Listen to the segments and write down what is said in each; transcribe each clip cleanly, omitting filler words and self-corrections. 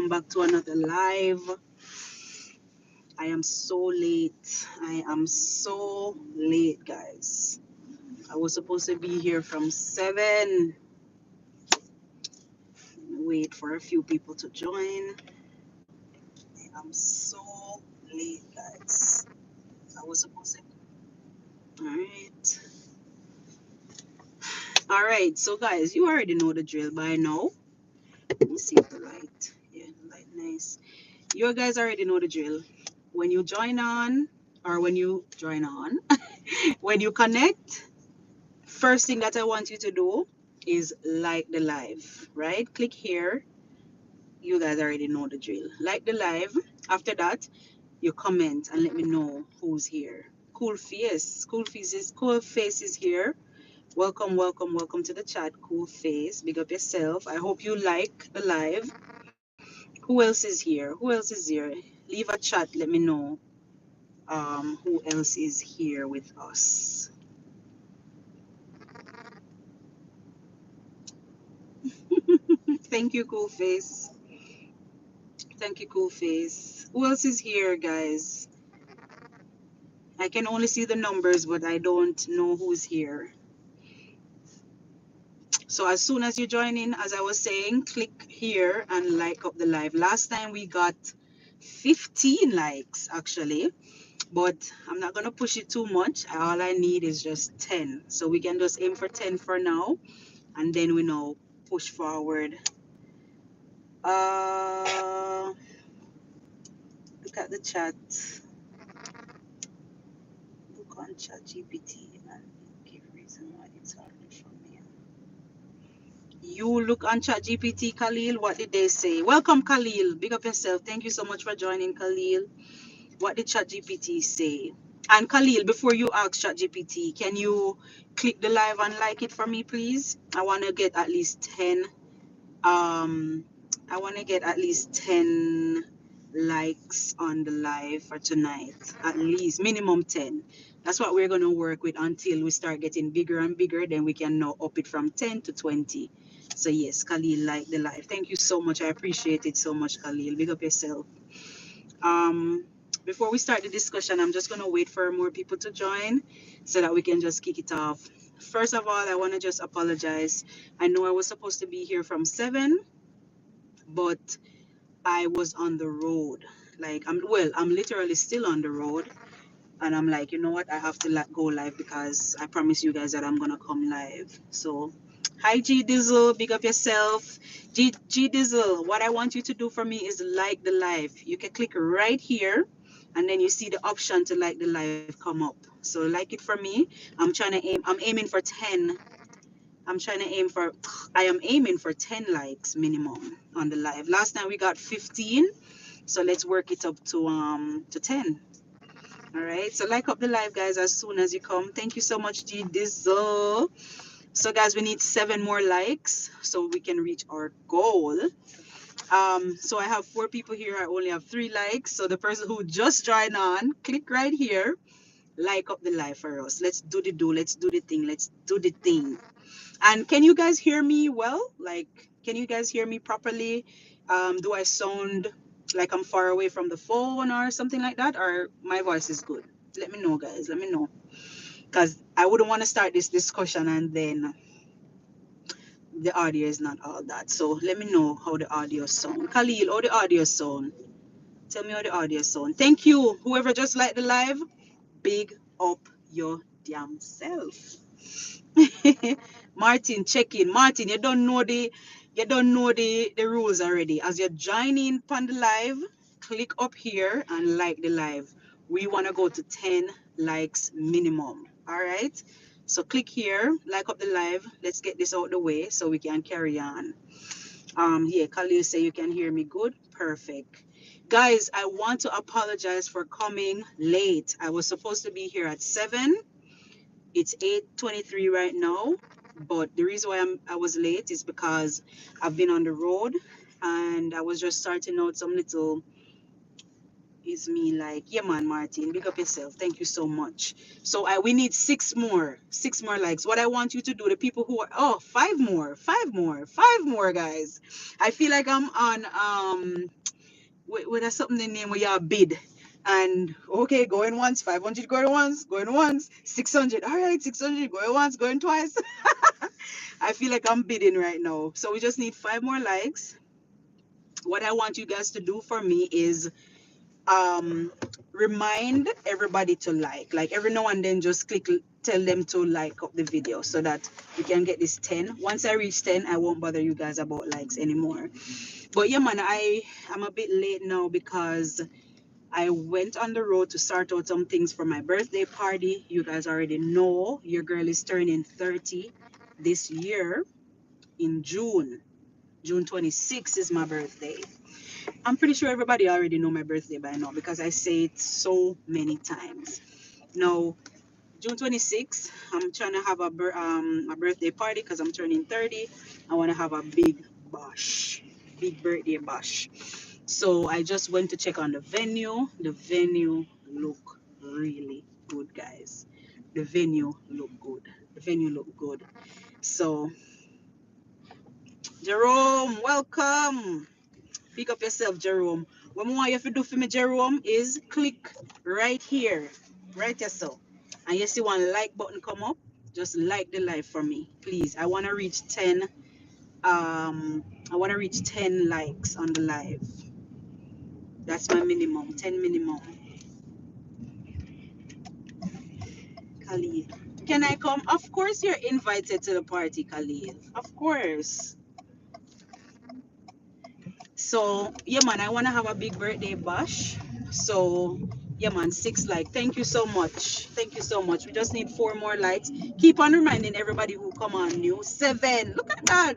welcome back to another live. I am so late. I am so late, guys. I was supposed to be here from 7. Wait for a few people to join. I am so late, guys. I was supposed to. Alright. Alright, so guys, you already know the drill by now. Let me see the light. Yeah, the light nice. You guys already know the drill. When you join on, or when you join on, when you connect, first thing that I want you to do is like the live, right? Click here. You guys already know the drill. Like the live. After that, you comment and let me know who's here. Cool face is here. Welcome, welcome, welcome to the chat. Cool face. Big up yourself. I hope you like the live. Who else is here? Who else is here? Leave a chat. Let me know who else is here with us. Thank you, cool face. Thank you, cool face. Who else is here, guys? I can only see the numbers, but I don't know who's here. So as soon as you join in, as I was saying, click here and like up the live. Last time we got 15 likes actually, but I'm not gonna push it too much. All I need is just 10. So we can just aim for 10 for now, and then we know push forward. Look at the chat. Look on chat GPT and give reason why it's harder for me. You look on chat GPT, Khalil. What did they say? Welcome, Khalil. Big up yourself. Thank you so much for joining, Khalil. What did chat GPT say? And Khalil, before you ask chat GPT, can you click the live and like it for me, please? I want to get at least 10. Um, I want to get at least 10 likes on the live for tonight. At least minimum 10. That's what we're going to work with until we start getting bigger and bigger. Then we can now up it from 10 to 20. So yes, Khalil, like the live. Thank you so much. I appreciate it so much, Khalil. Big up yourself. Um, Before we start the discussion, I'm just going to wait for more people to join so that we can just kick it off. First of all, I want to just apologize. I know I was supposed to be here from 7, but I was on the road. Like I'm literally still on the road, and I'm like, you know what? I have to go live because I promise you guys that I'm gonna come live. So, hi G Dizzle, big up yourself. G Dizzle, what I want you to do for me is like the live. You can click right here, and then you see the option to like the live come up. So like it for me. I'm aiming for 10. I'm trying to aim for, I am aiming for 10 likes minimum on the live. Last time we got 15, so let's work it up to 10. All right, so like up the live, guys, as soon as you come. Thank you so much, G Dizzle. So guys, we need 7 more likes so we can reach our goal. So I have 4 people here. I only have 3 likes. So the person who just joined on, click right here, like up the live for us. Let's do the let's do the thing, let's do the thing. And can you guys hear me well? Like, can you guys hear me properly? Do I sound like I'm far away from the phone or something like that? Or my voice is good? Let me know, guys. Let me know. Because I wouldn't want to start this discussion and then the audio is not all that. So let me know how the audio sound. Khalil, how the audio sound? Tell me how the audio sound. Thank you. Whoever just liked the live, big up your damn self. Martin, check in. Martin, you don't know the rules already. As you're joining on the live, click up here and like the live. We want to go to 10 likes minimum. All right. So click here, like up the live. Let's get this out the way so we can carry on. Yeah, Khalil say you can hear me good. Perfect. Guys, I want to apologize for coming late. I was supposed to be here at 7. It's 8:23 right now, but the reason why I was late is because I've been on the road and I was just starting out some little, is me like, yeah man, Martin, big up yourself. Thank you so much. So we need six more likes. What I want you to do, the people who are, oh, five more guys. I feel like I'm on with a something the name where you bid. And okay, going once, 500 going once, 600. All right, 600 going once, going twice. I feel like I'm bidding right now. So we just need five more likes. What I want you guys to do for me is um remind everybody to like every now and then, just tell them to like up the video so that we can get this 10. Once I reach 10, I won't bother you guys about likes anymore. But yeah man, I'm a bit late now because I went on the road to sort out some things for my birthday party. You guys already know your girl is turning 30 this year in June 26th is my birthday. I'm pretty sure everybody already know my birthday by now because I say it so many times. Now, June 26th, I'm trying to have a birthday party because I'm turning 30. I want to have a big bash, big birthday bash. So I just went to check on the venue. The venue look really good, guys. The venue look good. The venue look good. So, Jerome, welcome. Pick up yourself, Jerome. What I want you to do for me, Jerome, is click right here, right yourself. And you see one like button come up, just like the live for me, please. I want to reach 10. I want to reach 10 likes on the live. That's my minimum, 10 minimum. Khalil, can I come? Of course, you're invited to the party, Khalil. Of course. So yeah man, I want to have a big birthday bash. So yeah man, 6 like. Thank you so much. Thank you so much. We just need 4 more likes. Keep on reminding everybody who come on new. 7. Look at that.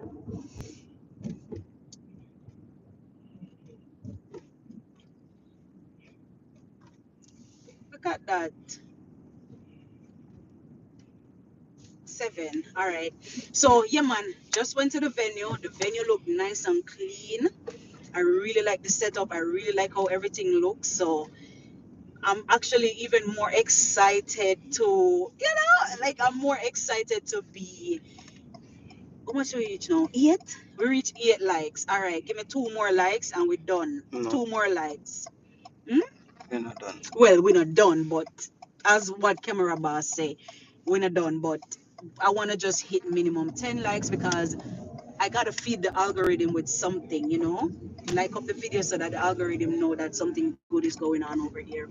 Look at that. 7. All right. So yeah man, just went to the venue. The venue looked nice and clean. I really like the setup. I really like how everything looks. So I'm actually even more excited to, like I'm more excited to be. How much we reach now? 8? We reach 8 likes. All right, give me 2 more likes and we're done. No. 2 more likes. Hmm? We're not done. Well, we're not done, but as what camera boss say, we're not done. But I want to just hit minimum 10 likes because I gotta feed the algorithm with something, like up the video so that the algorithm know that something good is going on over here.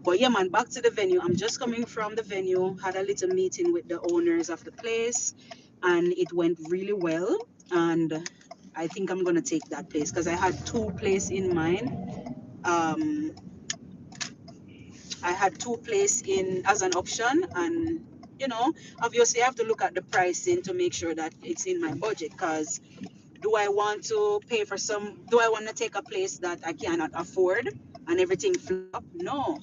But yeah, man, back to the venue. I'm just coming from the venue, had a little meeting with the owners of the place, and it went really well. And I think I'm gonna take that place because I had 2 places in mind. Um, I had 2 places in as an option, and obviously I have to look at the pricing to make sure that it's in my budget. Because do I want to pay for some? Do I want to take a place that I cannot afford and everything flop? No.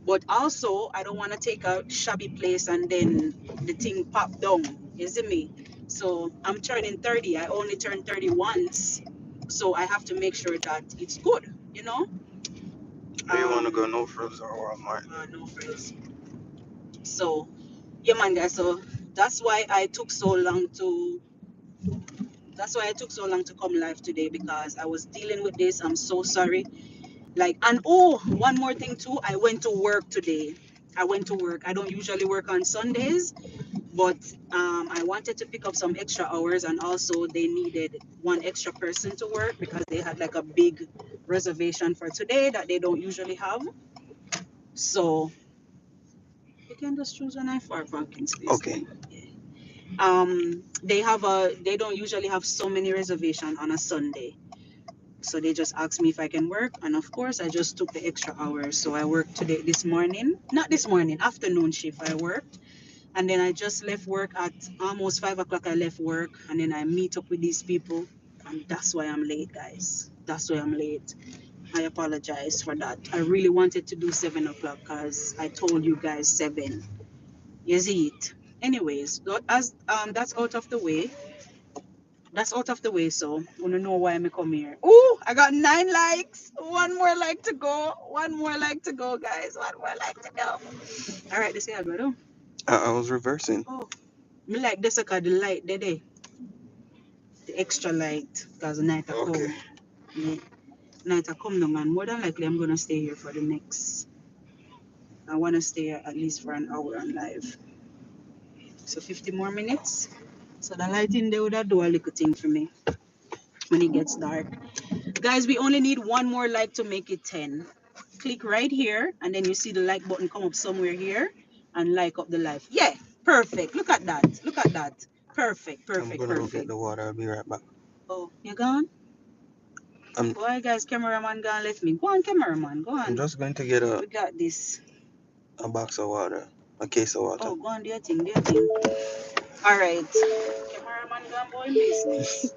But also, I don't want to take a shabby place and then the thing pop down. You see me? So I'm turning 30. I only turned 30 once. So I have to make sure that it's good. Do you want to go no frills or Walmart? No frills. So, yeah, man, guys. So that's why I took so long to. That's why I took so long to come live today because I was dealing with this. I'm so sorry. And oh, one more thing too, I went to work today. I went to work. I don't usually work on Sundays, but I wanted to pick up some extra hours, and also they needed one extra person to work because they had like a big reservation for today that they don't usually have. So you can just choose a nice for parking space. Okay. They don't usually have so many reservations on a Sunday. So they just asked me if I can work, and of course I just took the extra hours. So I worked today, this morning, not this morning, afternoon shift I worked, and then I just left work at almost 5 o'clock. I left work, and then I meet up with these people, and that's why I'm late, guys. That's why I'm late. I apologize for that. I really wanted to do 7 o'clock because I told you guys 7. You see it. Anyways, as that's out of the way. That's out of the way, so I wanna know why I come here. Ooh, I got 9 likes. One more like to go. One more like to go, guys. One more like to go. All right, this is Alberto. I was reversing. Oh, me like this because the light there, the extra light, because the night I Okay. come. Yeah, night I come now, man. More than likely, I'm gonna stay here for the next. I wanna stay here at least for an hour on live. So 50 more minutes. So the lighting there would do a little thing for me when it gets dark. Guys, we only need one more like to make it 10. Click right here, and then you see the like button come up somewhere here, and like up the live. Yeah, perfect. Look at that. Look at that. Perfect, I'm perfect, gonna go get perfect. the water. I'll be right back. Oh, you gone? I'm Why, guys, cameraman gone left me. Go on, cameraman. Go I'm on. just going to get We got this. a box of water, a case of water. Oh, go on, do your thing, do your thing. All right. Cameraman gone boy business.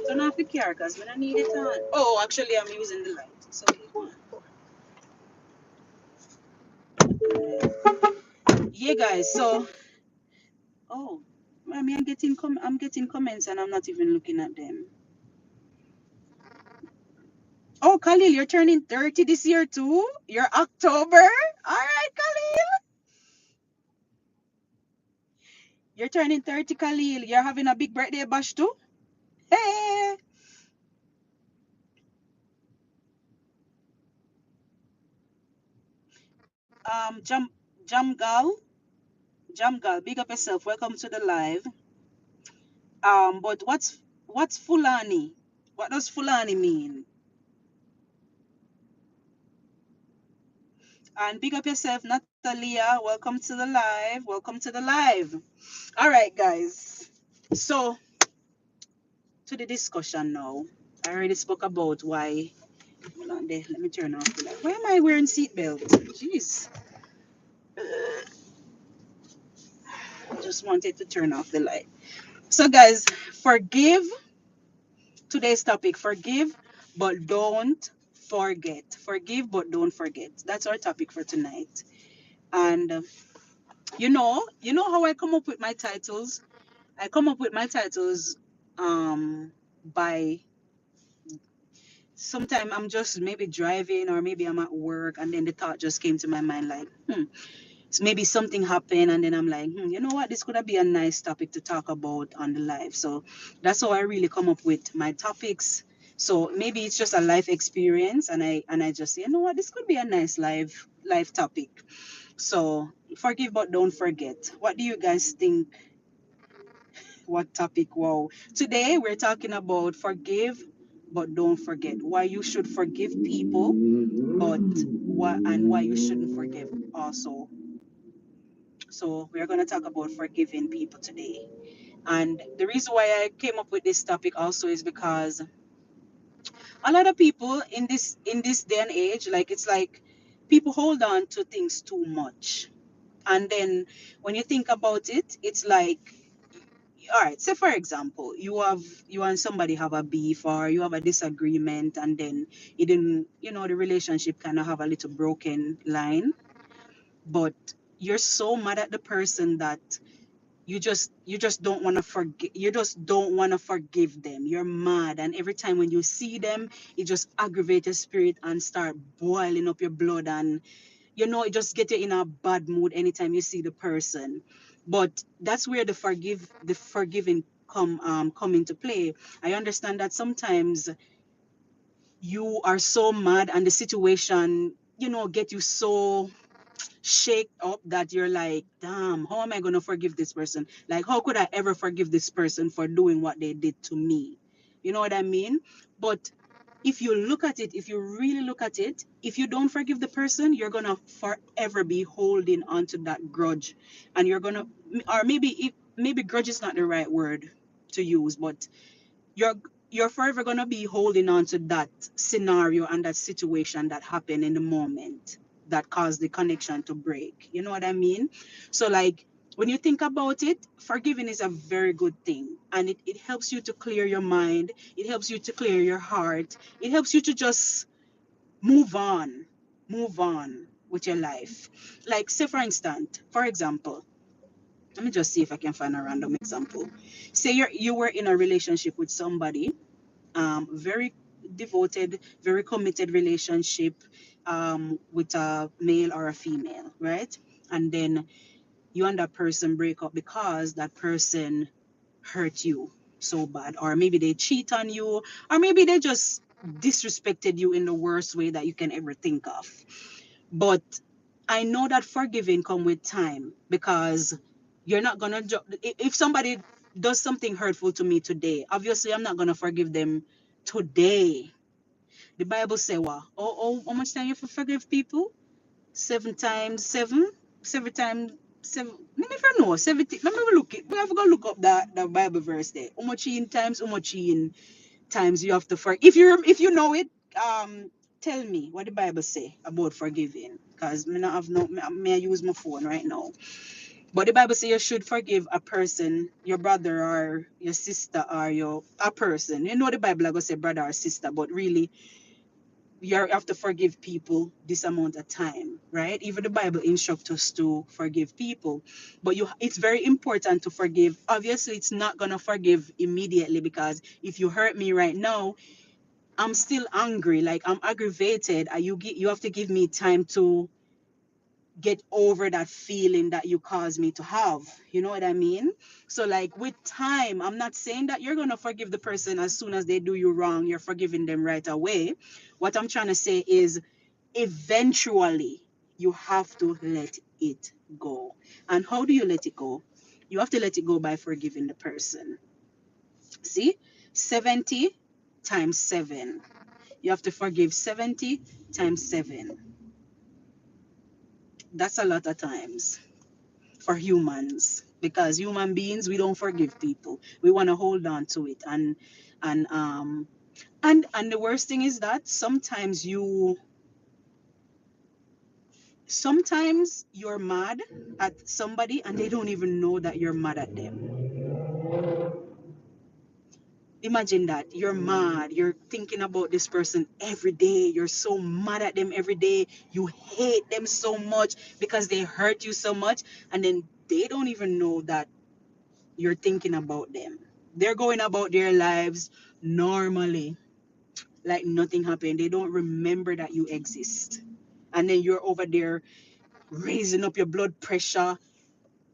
Turn off the car, because we don't need it on. Oh, actually, I'm using the light. So, go on. Yeah, guys. So, oh, I mean, I'm getting comments, and I'm not even looking at them. Oh, Khalil, you're turning 30 this year too. You're October. All right, Khalil. You're turning 30, Khalil. You're having a big birthday bash too. Hey. Jam Jamgal. Jamgal, big up yourself. Welcome to the live. But what's Fulani? What does Fulani mean? And big up yourself, Natalia. Welcome to the live. Welcome to the live. All right, guys. So to the discussion now. I already spoke about why. Hold on there. Let me turn off the light. Why am I wearing seatbelt? Jeez. I just wanted to turn off the light. So, guys, forgive. Today's topic: forgive, but don't forget. Forgive, but don't forget. That's our topic for tonight. And you know how I come up with my titles. I come up with my titles by sometime I'm just maybe driving or maybe I'm at work and then the thought just came to my mind like, so maybe something happened and then I'm like, you know what, this could be a nice topic to talk about on the live. So that's how I really come up with my topics. So maybe it's just a life experience and I just say, you know what, this could be a nice live topic. So forgive but don't forget. What do you guys think? What topic? Wow. Today we're talking about forgive but don't forget. Why you should forgive people, but why you shouldn't forgive also. So we're gonna talk about forgiving people today. And the reason why I came up with this topic also is because a lot of people in this day and age, like it's like people hold on to things too much. And then when you think about it, it's like, all right, say for example, you and somebody have a beef or you have a disagreement, and then you didn't, the relationship kind of have a little broken line, but you're so mad at the person that you just don't want to forgive, you just don't want to forgive them. You're mad, and every time when you see them, it just aggravates your spirit and start boiling up your blood, and it just get you in a bad mood anytime you see the person. But that's where the forgiving come into play. I understand that sometimes you are so mad and the situation get you so shake up that you're like, damn, how am I going to forgive this person? Like, how could I ever forgive this person for doing what they did to me? You know what I mean? But if you look at it, if you really look at it, if you don't forgive the person, you're going to forever be holding onto that grudge. And you're going to, or maybe grudge is not the right word to use, but you're you're forever gonna be holding on to that scenario and that situation that happened in the moment that caused the connection to break. You know what I mean? So like when you think about it, forgiving is a very good thing. And it helps you to clear your mind, it helps you to clear your heart, it helps you to just move on, move on with your life. Like say for instance, for example, Let me just see if I can find a random example. Say you were in a relationship with somebody, very devoted, very committed relationship, with a male or a female, right? And then you and that person break up because that person hurt you so bad, or maybe they cheat on you, or maybe they just disrespected you in the worst way that you can ever think of. But I know that forgiving come with time, because you're not gonna if somebody does something hurtful to me today, obviously I'm not gonna forgive them today. The Bible say what? How much time you have to forgive people? 7 times 7, 7 times 7. I never know. 70. Let me look it. We have to go look up that Bible verse there. How much in times you have to forgive. If you know it, tell me what the Bible say about forgiving. Cause me not have no. May I use my phone right now? But the Bible say you should forgive a person, your brother or your sister or your a person. You know the Bible I go say brother or sister, but really you have to forgive people this amount of time, right? Even the Bible instructs us to forgive people, but it's very important to forgive. Obviously it's not going to forgive immediately, because if you hurt me right now, I'm still angry, like I'm aggravated, and you have to give me time to get over that feeling that you caused me to have. You know what I mean? So like with time, I'm not saying that you're going to forgive the person as soon as they do you wrong, you're forgiving them right away. What I'm trying to say is eventually you have to let it go. And how do you let it go? You have to let it go by forgiving the person. See? 70 times 7. You have to forgive 70 times 7. That's a lot of times for humans, because human beings, we don't forgive people. We want to hold on to it, and and the worst thing is that sometimes you're mad at somebody and they don't even know that you're mad at them. Imagine that you're mad, you're thinking about this person every day, you're so mad at them every day, you hate them so much because they hurt you so much, and then they don't even know that you're thinking about them. They're going about their lives normally, like nothing happened. They don't remember that you exist. And then you're over there raising up your blood pressure.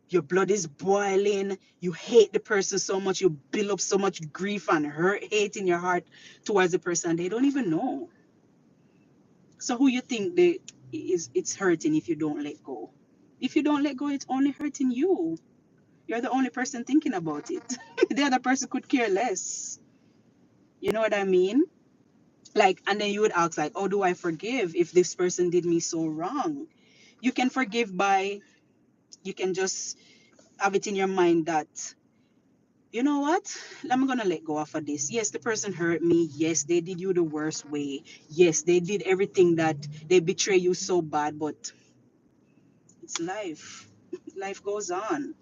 Your blood is boiling. You hate the person so much. You build up so much grief and hate in your heart towards the person. They don't even know. So who you think it's hurting if you don't let go? If you don't let go, it's only hurting you. You're the only person thinking about it. The other person could care less. You know what I mean? Like, and then you would ask, like, oh, do I forgive if this person did me so wrong? You can forgive by, you can just have it in your mind that, you know what? I'm gonna let go of this. Yes, the person hurt me. Yes, they did you the worst way. Yes, they did everything that they betray you so bad, but it's life. Life goes on.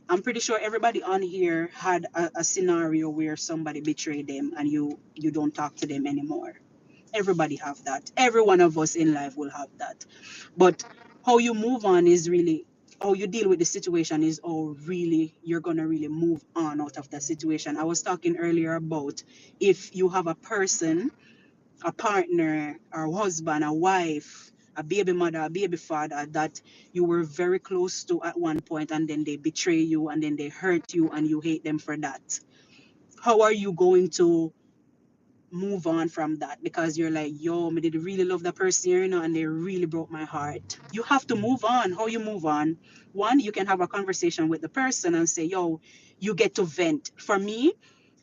I'm pretty sure everybody on here had a scenario where somebody betrayed them and you don't talk to them anymore. Everybody have that. Every one of us in life will have that. But how you move on is really, how you deal with the situation is, oh really you're gonna really move on out of that situation. I was talking earlier about, if you have a person, a partner, or husband, a wife, a baby mother, a baby father that you were very close to at one point, and then they betray you and then they hurt you and you hate them for that. How are you going to move on from that? Because you're like, yo, me did really love that person, and they really broke my heart. You have to move on. How you move on? One, you can have a conversation with the person and say, yo, you get to vent. For me,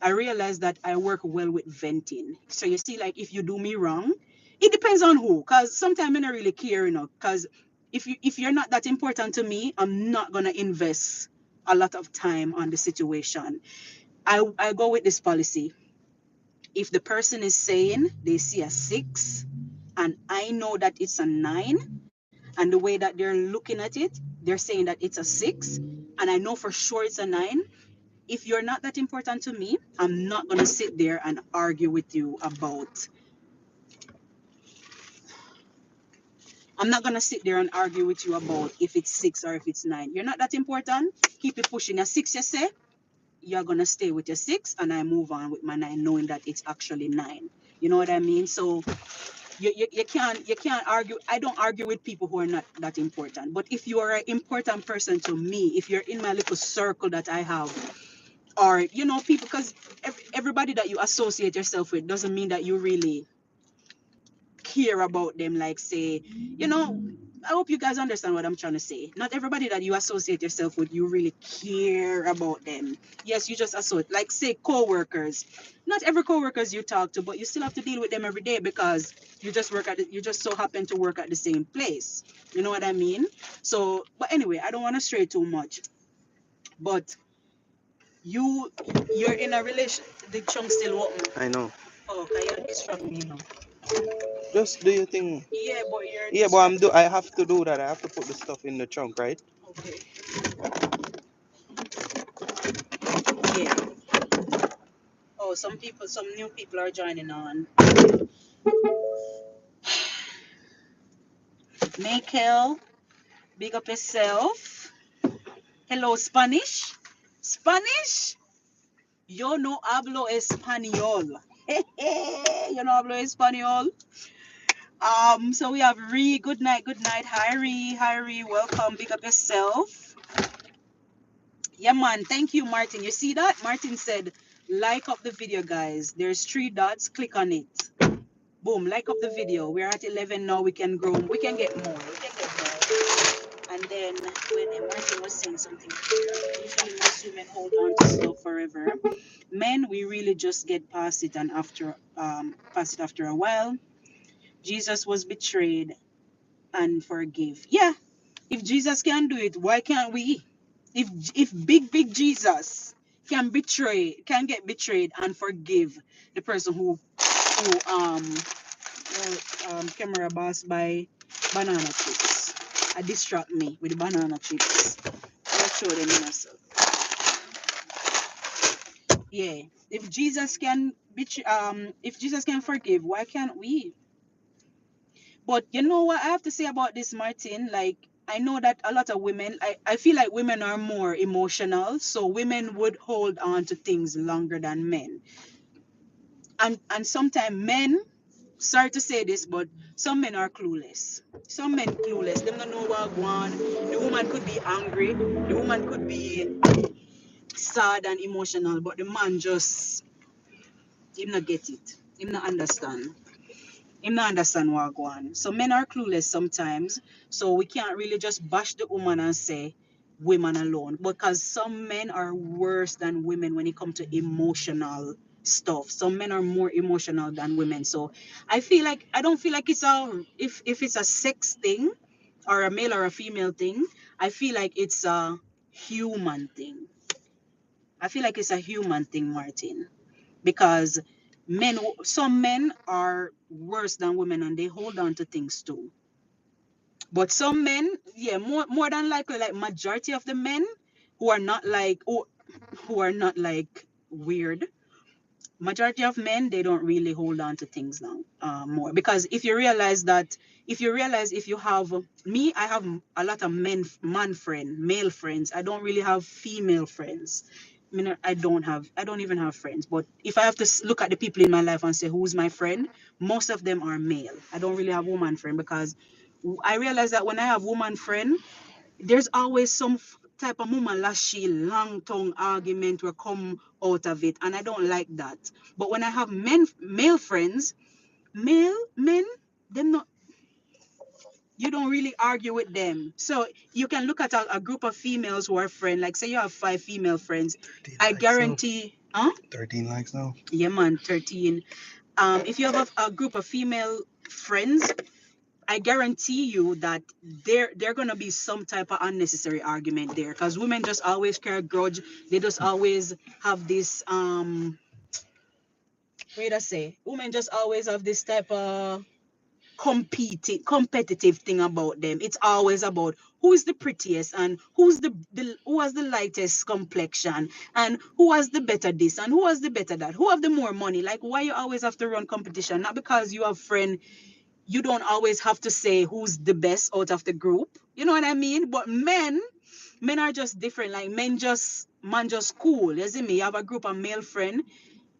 I realized that I work well with venting. So you see, like, if you do me wrong, it depends on who, because sometimes I don't really care, because if you're not that important to me, I'm not gonna invest a lot of time on the situation. I go with this policy. If the person is saying they see a 6 and I know that it's a 9, and the way that they're looking at it, they're saying that it's a 6, and I know for sure it's a 9, if you're not that important to me, I'm not going to sit there and argue with you about I'm not gonna sit there and argue with you about if it's 6 or if it's 9. You're not that important. Keep it pushing. A 6, you say, you're gonna stay with your 6, and I move on with my 9, knowing that it's actually 9. You know what I mean? So you can't argue. I don't argue with people who are not that important. But if you are an important person to me, if you're in my little circle that I have, or people, because everybody that you associate yourself with doesn't mean that you really care about them, like, say, I hope you guys understand what I'm trying to say. Not everybody that you associate yourself with, you really care about them. Yes, you just associate, like, say, co-workers. Not every co-workers you talk to, but you still have to deal with them every day because you just so happen to work at the same place. You know what I mean? So, but anyway, I don't want to stray too much. But you're in a relation. The chunk still open. I know. Oh, okay, you're distracting me now. Just do your thing. Yeah, but you're Yeah, but I have to do that. I have to put the stuff in the trunk, right? okay. Yeah. Oh, some new people are joining on. Michael, big up yourself. Hello, Spanish. Spanish? Yo no hablo español. Yo no hablo español. So we have Ree. Good night, good night. Hi, Ree. Hi, Ree. Welcome. Big up yourself. Yeah, man. Thank you, Martin. You see that? Martin said, like up the video, guys. There's 3 dots. Click on it. Boom, like up the video. We're at 11 now. We can grow. We can get more. We can get more. And then when Martin was saying something here, usually most women hold on to stuff forever. Men, we really just get past it, and past it after a while. Jesus was betrayed and forgive. Yeah, if Jesus can do it, why can't we? If big Jesus can get betrayed and forgive the person who camera boss by banana chips. I distract me with the banana chips. I'll show them in myself. Yeah. If Jesus can forgive, why can't we? But you know what I have to say about this, Martin? Like, I know that a lot of women, I feel like women are more emotional, so women would hold on to things longer than men. And sometimes men, sorry to say this, but some men are clueless. Some men clueless. They don't know what going on. The woman could be angry. The woman could be sad and emotional, but the man just, him not get it. Him not understand. Him not understand what going on. So men are clueless sometimes. So we can't really just bash the woman and say women alone, because some men are worse than women when it comes to emotional stuff. Some men are more emotional than women. So I don't feel like it's if it's a sex thing or a male or a female thing. I feel like it's a human thing. I feel like it's a human thing, Martin, because some men are worse than women and they hold on to things too. But some men, yeah, more than likely, like majority of the men who are not like weird, majority of men, they don't really hold on to things now more. Because if you realize if you have me, I have a lot of male friends. I don't really have female friends. I mean, I don't even have friends. But if I have to look at the people in my life and say who's my friend, most of them are male. I don't really have woman friend, because I realize that when I have woman friend, there's always some type of mama lashy long tongue argument will come out of it, and I don't like that. But when I have male friends, men, them not, you don't really argue with them. So you can look at a group of females who are friends, like say you have 5 female friends, I guarantee 13 likes now. Yeah, man, 13. If you have a group of female friends, I guarantee you that there gonna be some type of unnecessary argument there, because women just always carry a grudge. They just always have this what I say? Women just always have this type of competitive thing about them. It's always about who is the prettiest, and who has the lightest complexion, and who has the better this, and who has the better that, who have the more money. Like, why you always have to run competition? Not because you have friend you don't always have to say who's the best out of the group. You know what I mean? But men are just different. Like man just cool. You see me? You have a group of male friend.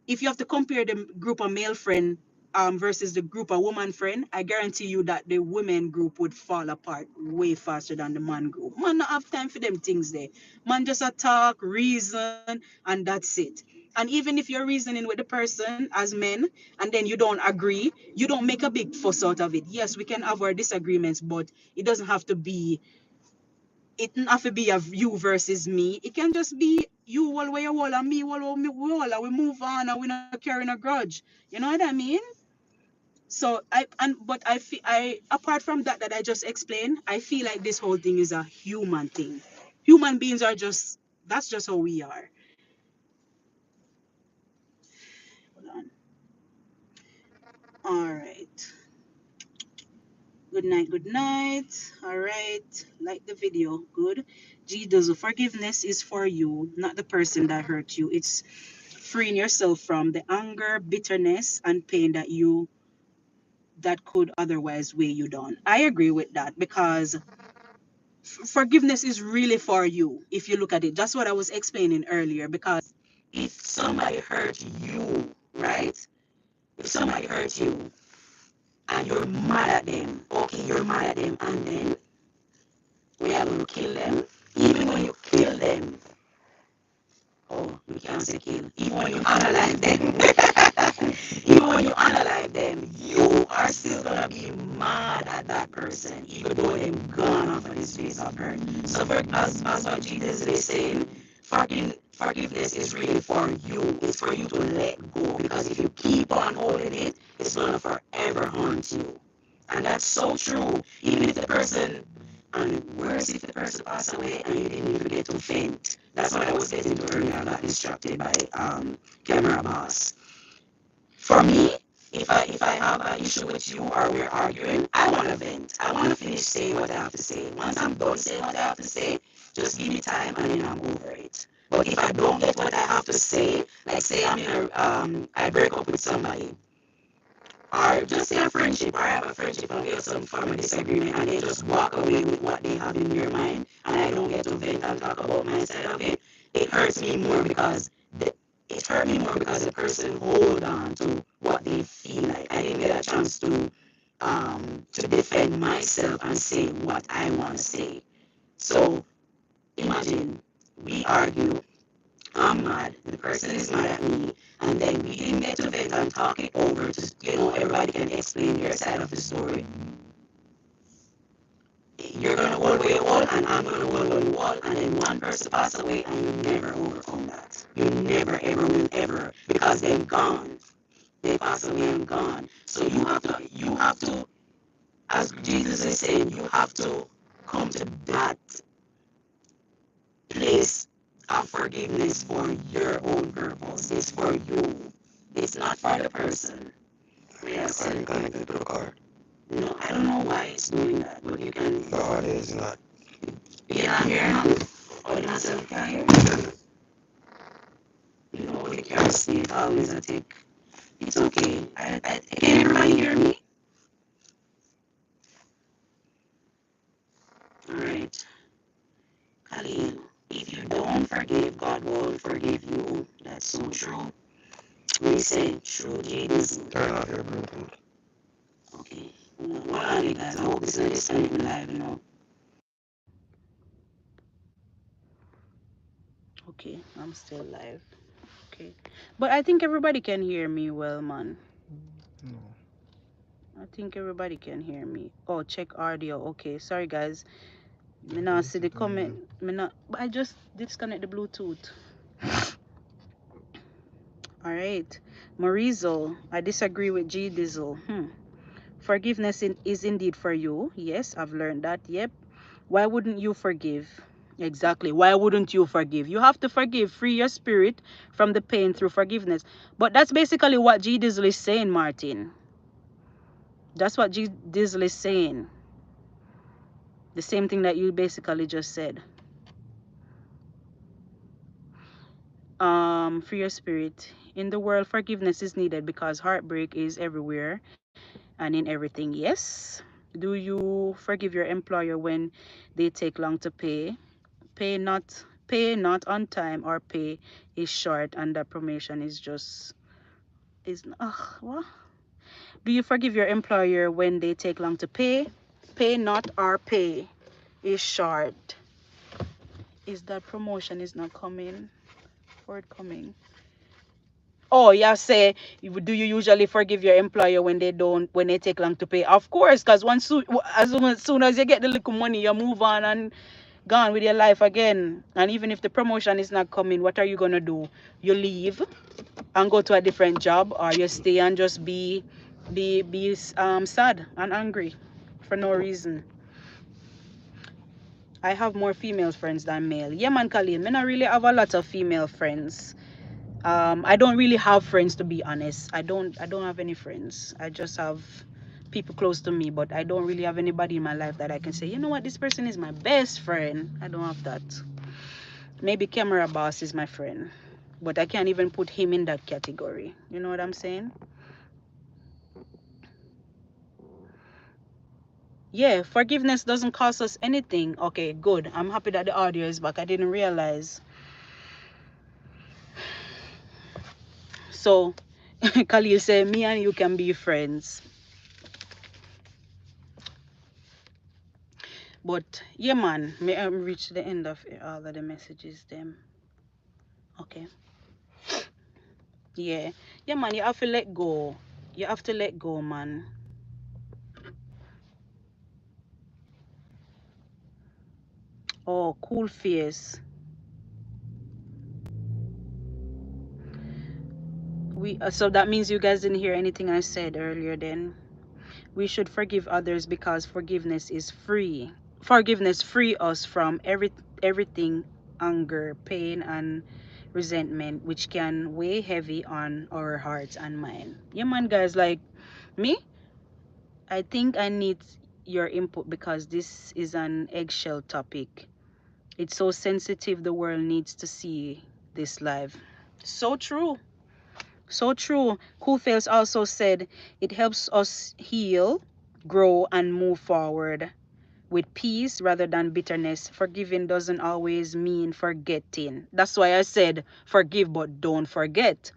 If you have to compare the group of male friend versus the group of woman friend, I guarantee you that the women group would fall apart way faster than the man group. Man not have time for them things there. Man just a talk, reason, and that's it. And even if you're reasoning with the person as men and then you don't agree, you don't make a big fuss out of it. Yes, we can have our disagreements, but it doesn't have to be it don't have to be a you versus me. It can just be you all where you all and me all me all and we move on and we're not carrying a grudge. You know what I mean? So I apart from that I just explained, I feel like this whole thing is a human thing. Human beings are just that's just how we are. Hold on. All right. Good night, good night. All right. Like the video. Good. Jesus, forgiveness is for you, not the person that hurt you. It's freeing yourself from the anger, bitterness, and pain that could otherwise weigh you down. I agree with that because forgiveness is really for you if you look at it. That's what I was explaining earlier. Because if somebody hurt you, right? If somebody hurt you and you're mad at them, okay, you're mad at them, and then we are going to kill them. Even when you kill them, oh, we can't say kill. Even when you unalive them, even when you unalive them, you are still gonna be mad at that person, even though they're gone off of this face of earth. So, as what Jesus is saying, forgiveness is really for you. It's for you to let go because if you keep on holding it, it's gonna forever haunt you. And that's so true. Even if the person, and worse if the person passed away and you didn't even get to vent. That's what I was getting to earlier. I got distracted by camera boss. For me, if I have an issue with you or we're arguing, I want to vent. I want to finish saying what I have to say. Once I'm done saying what I have to say, just give me time and then I'm over it. But if I don't get what I have to say, like say I break up with somebody, or just say a friendship, or I have a friendship and we have some form of disagreement and they just walk away with what they have in their mind and I don't get to vent and talk about my side of it, it hurts me more because it hurt me more because the person hold on to what they feel like. I didn't get a chance to defend myself and say what I want to say. So imagine we argue, I'm mad, the person is mad at me, and then we didn't get to vent and talk it over to, everybody can explain their side of the story. You're gonna hold where you hold, and I'm gonna hold where you hold, and then one person pass away, and you never overcome that. You never, ever will ever, because they're gone. They pass away and gone. So you have to, as Jesus is saying, you have to come to that place of forgiveness for your own purpose. It's for you. It's not for the person. Yes. Are you connected to the car? No, I don't know why it's doing that, but you can. No, it is not. You're not hearing it? Or you're not saying you can't hear it? You know, the car state always a tick. It's okay. Can everybody hear me? Alright. Khalil, if you don't forgive, God won't forgive you. That's so true. We say true, Jesus. Turn off your Bluetooth. Okay. What are you guys? I hope this is not live, Okay, I'm still live. Okay. But I think everybody can hear me well, man. No. I think everybody can hear me. Oh, check audio. Okay, sorry guys. Me not see the comment. Me not. But I just disconnect the Bluetooth. All right, Marizo. I disagree with G Dizzle. Forgiveness is indeed for you. Yes, I've learned that. Yep. Why wouldn't you forgive? Exactly. Why wouldn't you forgive? You have to forgive. Free your spirit from the pain through forgiveness. But that's basically what G Dizzle is saying, Martin. That's what G Dizzle is saying. The same thing that you basically just said. Free your spirit. In the world, forgiveness is needed because heartbreak is everywhere and in everything. Yes. Do you forgive your employer when they take long to pay? Pay not on time, or pay is short and the promotion is just is what? Do you forgive your employer when they take long to pay? Pay not, or pay is short. Is that promotion is not coming? Forthcoming. Oh, yeah, say, do you usually forgive your employer when they take long to pay? Of course, because as soon as you get the little money, you move on and gone with your life again. And even if the promotion is not coming, what are you gonna do? You leave and go to a different job, or you stay and just be sad and angry for no reason. I have more female friends than male. Yeah, man, Khalil, I not really have a lot of female friends. I don't really have friends, to be honest. I don't have any friends. I just have people close to me, but I don't really have anybody in my life that I can say, you know what, this person is my best friend. I don't have that. Maybe Camera Boss is my friend, but I can't even put him in that category. You know what I'm saying? Yeah, forgiveness doesn't cost us anything. Okay, good. I'm happy that the audio is back. I didn't realize. So Khalil said, me and you can be friends. But yeah, man, may I reach the end of all of the messages them. Okay. Yeah. Yeah, man, you have to let go. You have to let go, man. Oh, cool face. So that means you guys didn't hear anything I said earlier then. We should forgive others because forgiveness is free. Forgiveness free us from everything, anger, pain, and resentment, which can weigh heavy on our hearts and mind. Yeah, man, guys, like me, I think I need your input because this is an eggshell topic. It's so sensitive, the world needs to see this live. So true. So true. Cool Fails also said it helps us heal, grow, and move forward with peace rather than bitterness. Forgiving doesn't always mean forgetting. That's why I said forgive, but don't forget.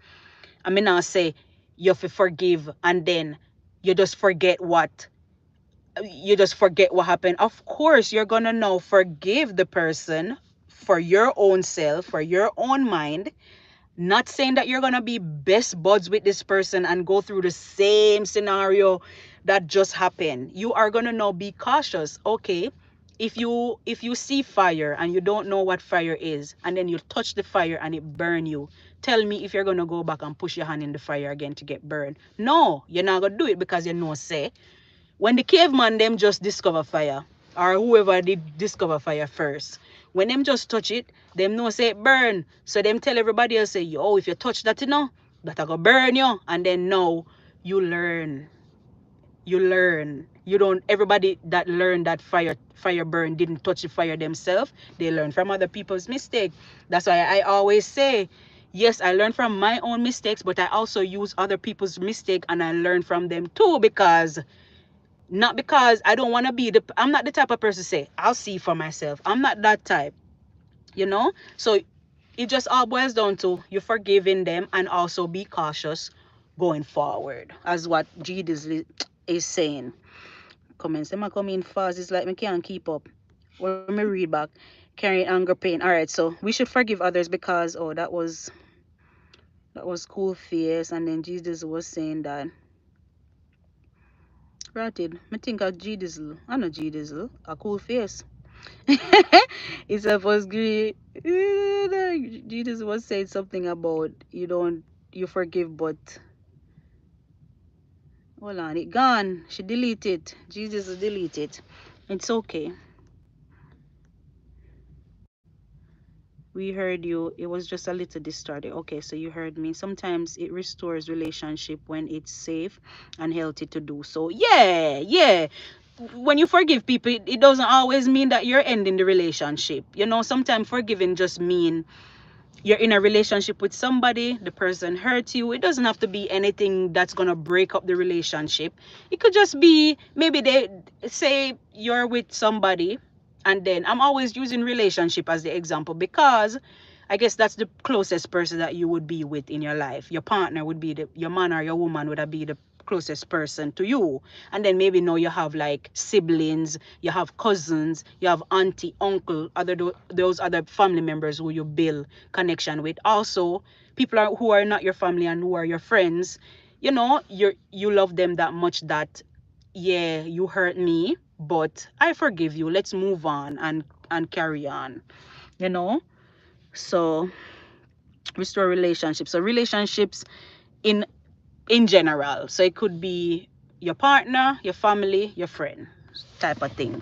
I mean, I say you have to forgive and then you just forget what happened. Of course, you're gonna now forgive the person for your own self, for your own mind. Not saying that you're gonna be best buds with this person and go through the same scenario that just happened. You are gonna now be cautious. Okay, if you see fire and you don't know what fire is, and then you touch the fire and it burn you, tell me if you're gonna go back and push your hand in the fire again to get burned. No, you're not gonna do it because you know, say, when the caveman them just discover fire, or whoever did discover fire first, when them just touch it, them know say it burn. So them tell everybody else say, yo, if you touch that, that I go burn you. And then now you learn. You learn. You don't, everybody that learned that fire burn didn't touch the fire themselves. They learn from other people's mistake. That's why I always say, yes, I learn from my own mistakes, but I also use other people's mistake and I learn from them too, because not because I don't want to be I'm not the type of person to say, I'll see for myself. I'm not that type, you know? So it just all boils down to you forgiving them and also be cautious going forward, as what G Disley is saying. Comments, them are coming fast. It's like me can't keep up. When me read back, carrying anger, pain. All right, so we should forgive others because, oh, that was cool face. And then Jesus was saying that. Granted, I think of G Dizzle. I know G Dizzle. A cool face. It's supposed to Jesus was saying something about you forgive, but hold on, it gone. She deleted. Jesus deleted. It's okay. We heard you. It was just a little distorted. Okay, so you heard me. Sometimes it restores relationship when it's safe and healthy to do so. Yeah, yeah. When you forgive people, it doesn't always mean that you're ending the relationship. You know, sometimes forgiving just mean you're in a relationship with somebody, the person hurt you. It doesn't have to be anything that's gonna break up the relationship. It could just be maybe they say you're with somebody, and then I'm always using relationship as the example because I guess that's the closest person that you would be with in your life. Your partner would be your man or your woman would be the closest person to you. And then maybe now you have like siblings, you have cousins, you have auntie, uncle, those other family members who you build connection with. Also, who are not your family and who are your friends. You know, you love them that much that yeah, you hurt me, but I forgive you. Let's move on and carry on. You know? So restore relationships. So relationships in general. So it could be your partner, your family, your friend type of thing.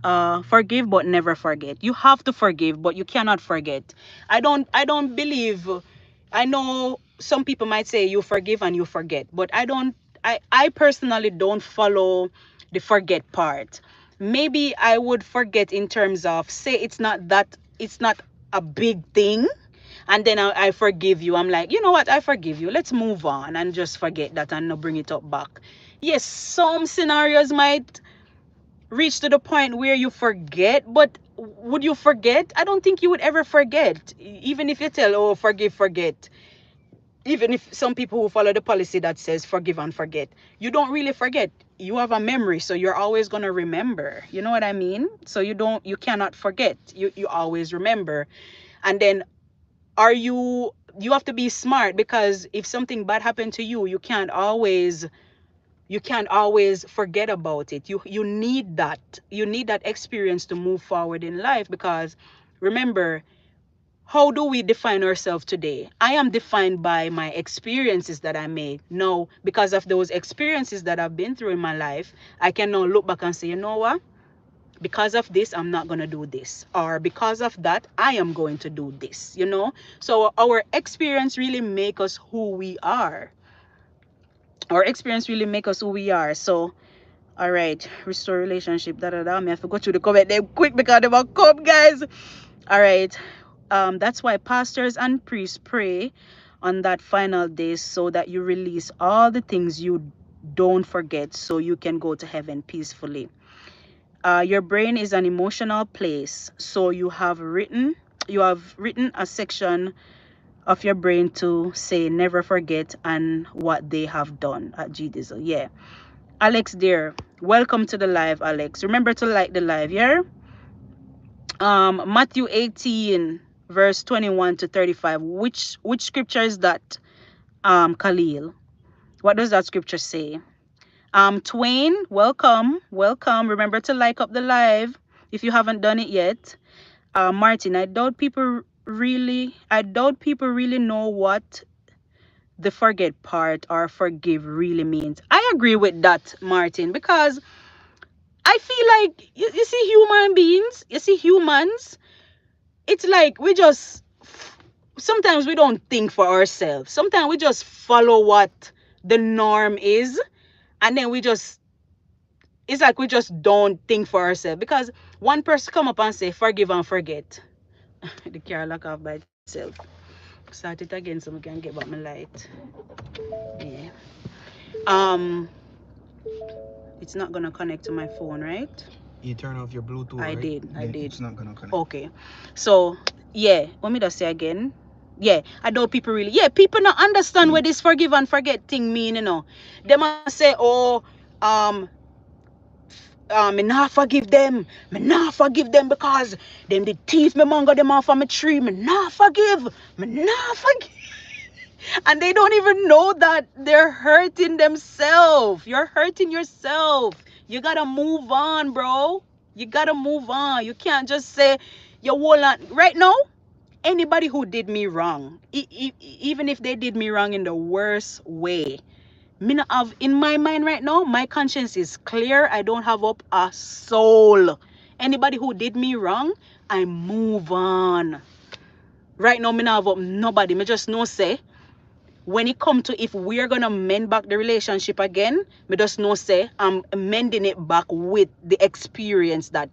Forgive but never forget. You have to forgive, but you cannot forget. I don't believe. I know some people might say you forgive and you forget, but I personally don't follow the forget part. Maybe I would forget in terms of say it's not a big thing, and then I forgive you. I'm like, you know what, I forgive you, let's move on and just forget that and not bring it up back. Yes, some scenarios might reach to the point where you forget, but would you forget? I don't think you would ever forget, even if you tell, oh, forgive, forget. Even if some people who follow the policy that says forgive and forget, you don't really forget. You have a memory, so you're always going to remember. You know what I mean? So you cannot forget. You always remember. And then you have to be smart, because if something bad happened to you, you can't always forget about it. You need that experience to move forward in life, because remember, how do we define ourselves today? I am defined by my experiences that I made. No, because of those experiences that I've been through in my life, I can now look back and say, you know what, because of this, I'm not going to do this, or because of that, I am going to do this, so our experience really make us who we are. So all right, restore relationship. Da da da. Me have to go through the comment them quick because they will come, guys. All right. That's why pastors and priests pray on that final day, so that you release all the things you don't forget, so you can go to heaven peacefully. Your brain is an emotional place, so you have written a section of your brain to say never forget and what they have done at G Diesel. Yeah. Alex dear, welcome to the live, Alex. Remember to like the live, yeah? Matthew 18 verse 21 to 35. Which scripture is that, Khalil? What does that scripture say? Twain, welcome. Remember to like up the live if you haven't done it yet. Martin, I doubt people really know what the forget part or forgive really means. I agree with that, Martin, because I feel like you see human beings, you see humans, it's like sometimes we don't think for ourselves. Sometimes we just follow what the norm is, and then it's like we just don't think for ourselves, because one person come up and say forgive and forget. The car lock off by itself. Start it again so we can get back my light. Yeah. It's not gonna connect to my phone, right? You turn off your Bluetooth, I right? did. It's not gonna connect. Okay. So yeah, let me just say again. Yeah, I know people not understand what this forgive and forget thing mean. They must say, oh, um, me not forgive them. Me not forgive them because them the thief me mango them off of my tree. Me not forgive. And they don't even know that they're hurting themselves. You're hurting yourself. You gotta move on, bro. You gotta move on. You can't just say you will not right now. Anybody who did me wrong, even if they did me wrong in the worst way, me not have in my mind right now, my conscience is clear. I don't have up a soul. Anybody who did me wrong, I move on. Right now, me not have up nobody. Me just know say, when it come to if we're gonna mend back the relationship again, me just know say I'm mending it back with the experience that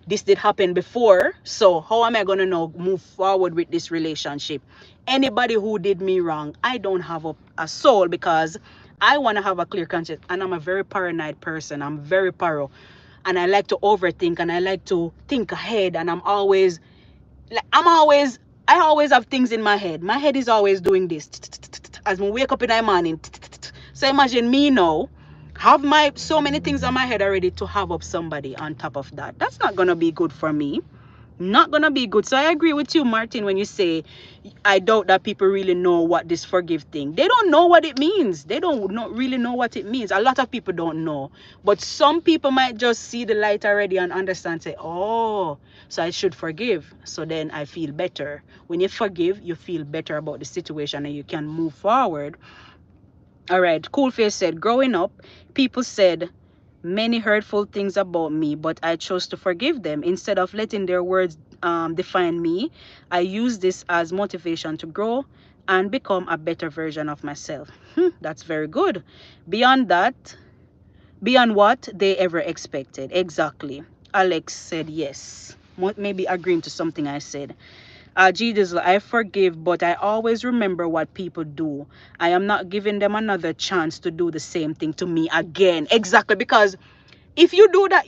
this did happen before, so how am I gonna now move forward with this relationship? Anybody who did me wrong, I don't have a soul, because I want to have a clear conscience, and I'm a very paranoid person. I'm very paro, and I like to overthink, and I like to think ahead, and like I always have things in my head. My head is always doing this as I wake up in the morning. So imagine me now have my so many things on my head already to have up somebody on top of that. That's not gonna be good for me. Not gonna be good. So I agree with you, Martin, when you say I doubt that people really know what this forgive thing. They don't know what it means. They don't really know what it means. A lot of people don't know, but some people might just see the light already and understand. Say, oh, so I should forgive. So then I feel better. When you forgive, you feel better about the situation and you can move forward. All right. Cool Face said, growing up, people said many hurtful things about me, but I chose to forgive them. Instead of letting their words define me, I use this as motivation to grow and become a better version of myself. That's very good. Beyond that, beyond what they ever expected. Exactly. Alex said yes. Maybe agreeing to something I said. Jesus, I forgive, but I always remember what people do. I am not giving them another chance to do the same thing to me again. Exactly, because if you do that,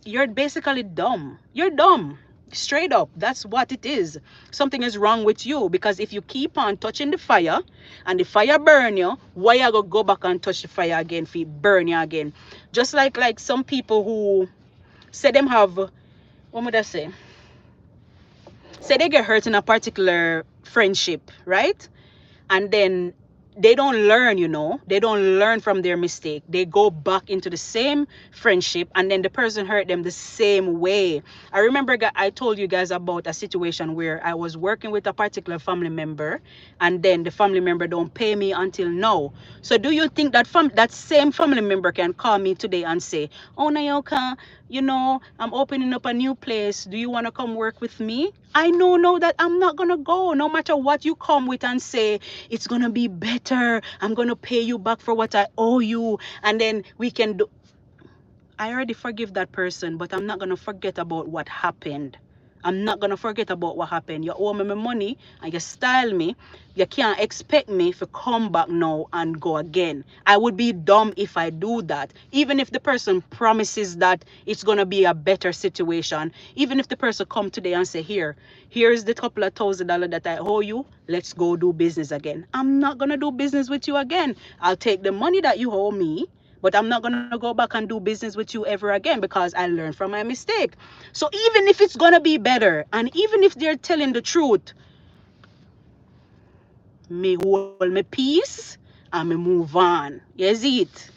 you're basically dumb. You're dumb. Straight up. That's what it is. Something is wrong with you, because if you keep on touching the fire and the fire burn you, why you gonna go back and touch the fire again if it burn you again? Just like some people who say them have, what would I say? Say they get hurt in a particular friendship, right? And then they don't learn, they don't learn from their mistake. They go back into the same friendship, and then the person hurt them the same way. I remember I told you guys about a situation where I was working with a particular family member, and then the family member don't pay me until now. So do you think that that same family member can call me today and say, oh, Nayoka, I'm opening up a new place, do you want to come work with me? I know that I'm not gonna go, no matter what you come with and say it's gonna be better, I'm gonna pay you back for what I owe you, and then we can do. I already forgive that person, but I'm not gonna forget about what happened. I'm not gonna forget about what happened. You owe me my money and you style me. You can't expect me to come back now and go again. I would be dumb if I do that. Even if the person promises that it's gonna be a better situation. Even if the person come today and say, here's the couple of $1,000 that I owe you. Let's go do business again. I'm not gonna do business with you again. I'll take the money that you owe me, but I'm not gonna go back and do business with you ever again, because I learned from my mistake. So even if it's gonna be better, and even if they're telling the truth, me hold my peace and me move on. You see it?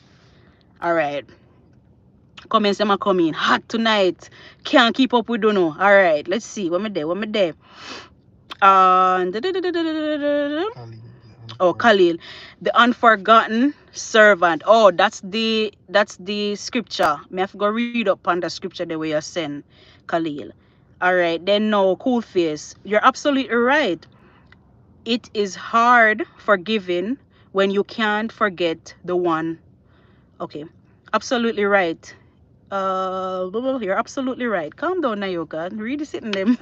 All right. Comments them are coming hot tonight. Can't keep up with Dono. All right. Let's see. What me there? Oh, Khalil, the unforgotten servant. Oh, that's the scripture. Me have to go read up on the scripture the way you send, Khalil. All right, then no, Cool Face. You're absolutely right. It is hard forgiving when you can't forget the one. Okay, absolutely right. You're absolutely right. Calm down, Nayoka. Read it in them.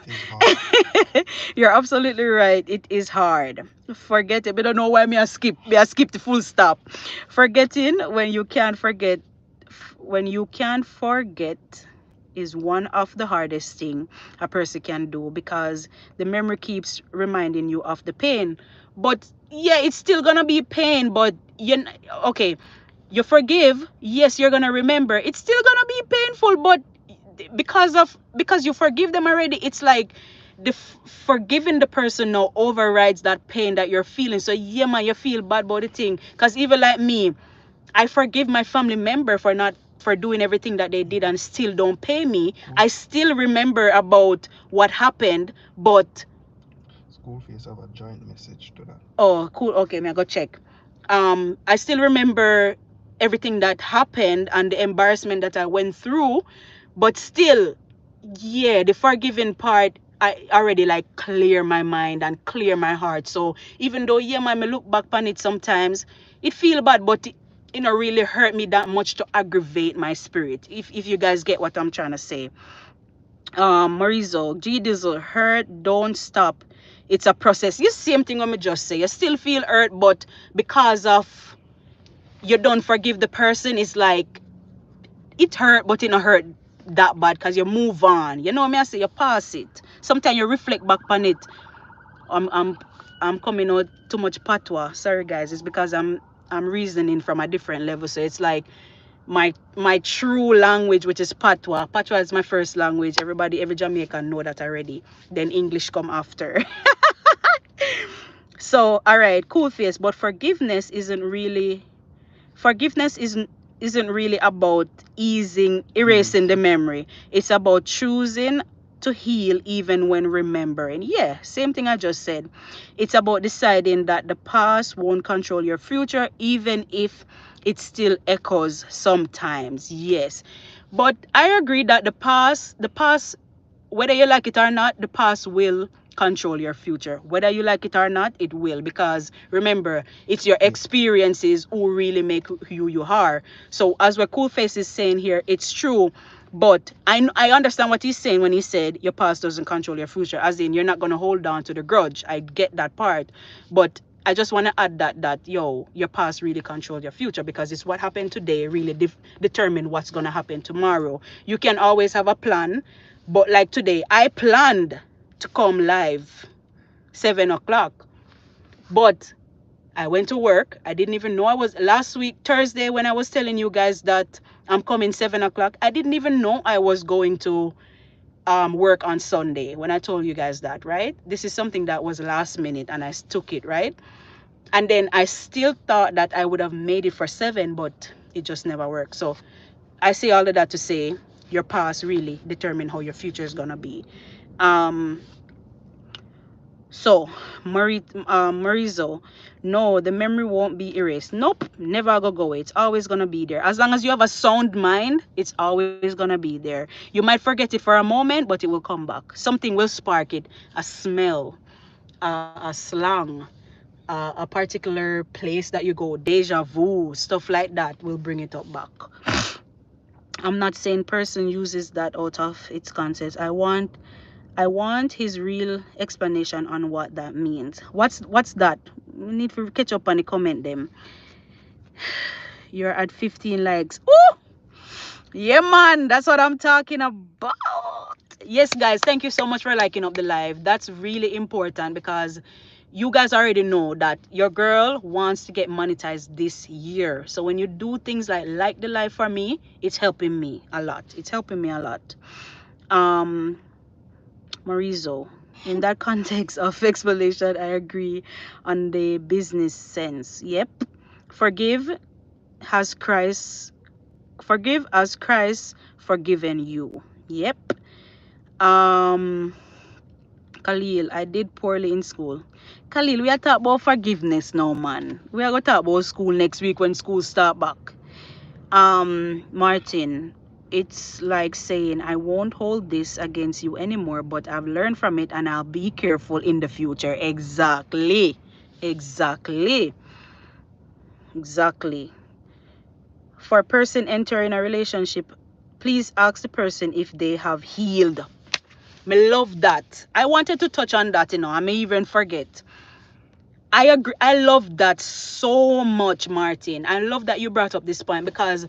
You're absolutely right. It is hard. Forget it. I don't know why me I skip the full stop. Forgetting when you can't forget. When you can't forget is one of the hardest thing a person can do, because the memory keeps reminding you of the pain. But yeah, it's still gonna be pain. But okay, you forgive, yes, you're gonna remember, it's still gonna be painful, but because you forgive them already, it's like the forgiving the person now overrides that pain that you're feeling. So yeah, man, you feel bad about the thing, because even like me, I forgive my family member for doing everything that they did and still don't pay me. I still remember about what happened, but School fees have a joint message to that. oh, cool. Okay, me I go check. I still remember everything that happened and the embarrassment that I went through, but still, yeah, the forgiving part, I already like clear my mind and clear my heart. So even though yeah, man, me look back on it sometimes, it feel bad, but it not really hurt me that much to aggravate my spirit. If you guys get what I'm trying to say. Marizo, G Dizzle, hurt don't stop. It's a process. You same thing when me just say. You still feel hurt, but because of you don't forgive the person, it's like it hurt, but it not hurt that bad because you move on. You know what I say? You pass it. Sometimes you reflect back on it. I'm I'm I'm coming out too much patois. Sorry guys, it's because I'm reasoning from a different level. So it's like my true language, which is patois. Patois is my first language. Every Jamaican know that already. Then English come after. So all right, cool face. But forgiveness isn't really about erasing the memory. It's about choosing to heal even when remembering. Yeah, same thing I just said. It's about deciding that the past won't control your future, even if it still echoes sometimes. Yes, but I agree that the past, whether you like it or not, the past will control your future. Whether you like it or not, it will. Because remember, it's your experiences who really make who you are. So as what Coolface is saying here, it's true. But I understand what he's saying when he said your past doesn't control your future. As in, you're not going to hold on to the grudge. I get that part. But I just want to add that your past really controls your future, because it's what happened today really determine what's going to happen tomorrow. You can always have a plan, but like today, I planned to come live 7 o'clock, but I went to work. I didn't even know I was last week, Thursday, when I was telling you guys that I'm coming 7 o'clock. I didn't even know I was going to work on Sunday when I told you guys that, right? This is something that was last minute and I took it, right? And then I still thought that I would have made it for 7, but it just never worked. So I say all of that to say your past really determine how your future is gonna be. Um, so Marizo, no, the memory won't be erased. Nope, never go away. It's always gonna be there. As long as you have a sound mind, it's always gonna be there. You might forget it for a moment, but it will come back. Something will spark it. A smell, a slang, a particular place that you go, deja vu, stuff like that will bring it up back. I'm not saying person uses that out of its context. I want his real explanation on what that means. What's that? We need to catch up on the comment them. You're at 15 likes. Oh, yeah, man. That's what I'm talking about. Yes, guys. Thank you so much for liking up the live. That's really important because you guys already know that your girl wants to get monetized this year. So when you do things like the live for me, it's helping me a lot. It's helping me a lot. Marizo, in that context of explanation, I agree on the business sense. Yep. Forgive has Christ forgive as Christ forgiven you. Yep. Um Khalil, I did poorly in school. Khalil, we are talking about forgiveness now, man. We are gonna talk about school next week when school start back. Martin, it's like saying I won't hold this against you anymore, but I've learned from it and I'll be careful in the future. Exactly. Exactly. Exactly. For a person entering a relationship, please ask the person if they have healed. Me love that. I wanted to touch on that, I may even forget. I agree. I love that so much, Martin. I love that you brought up this point, because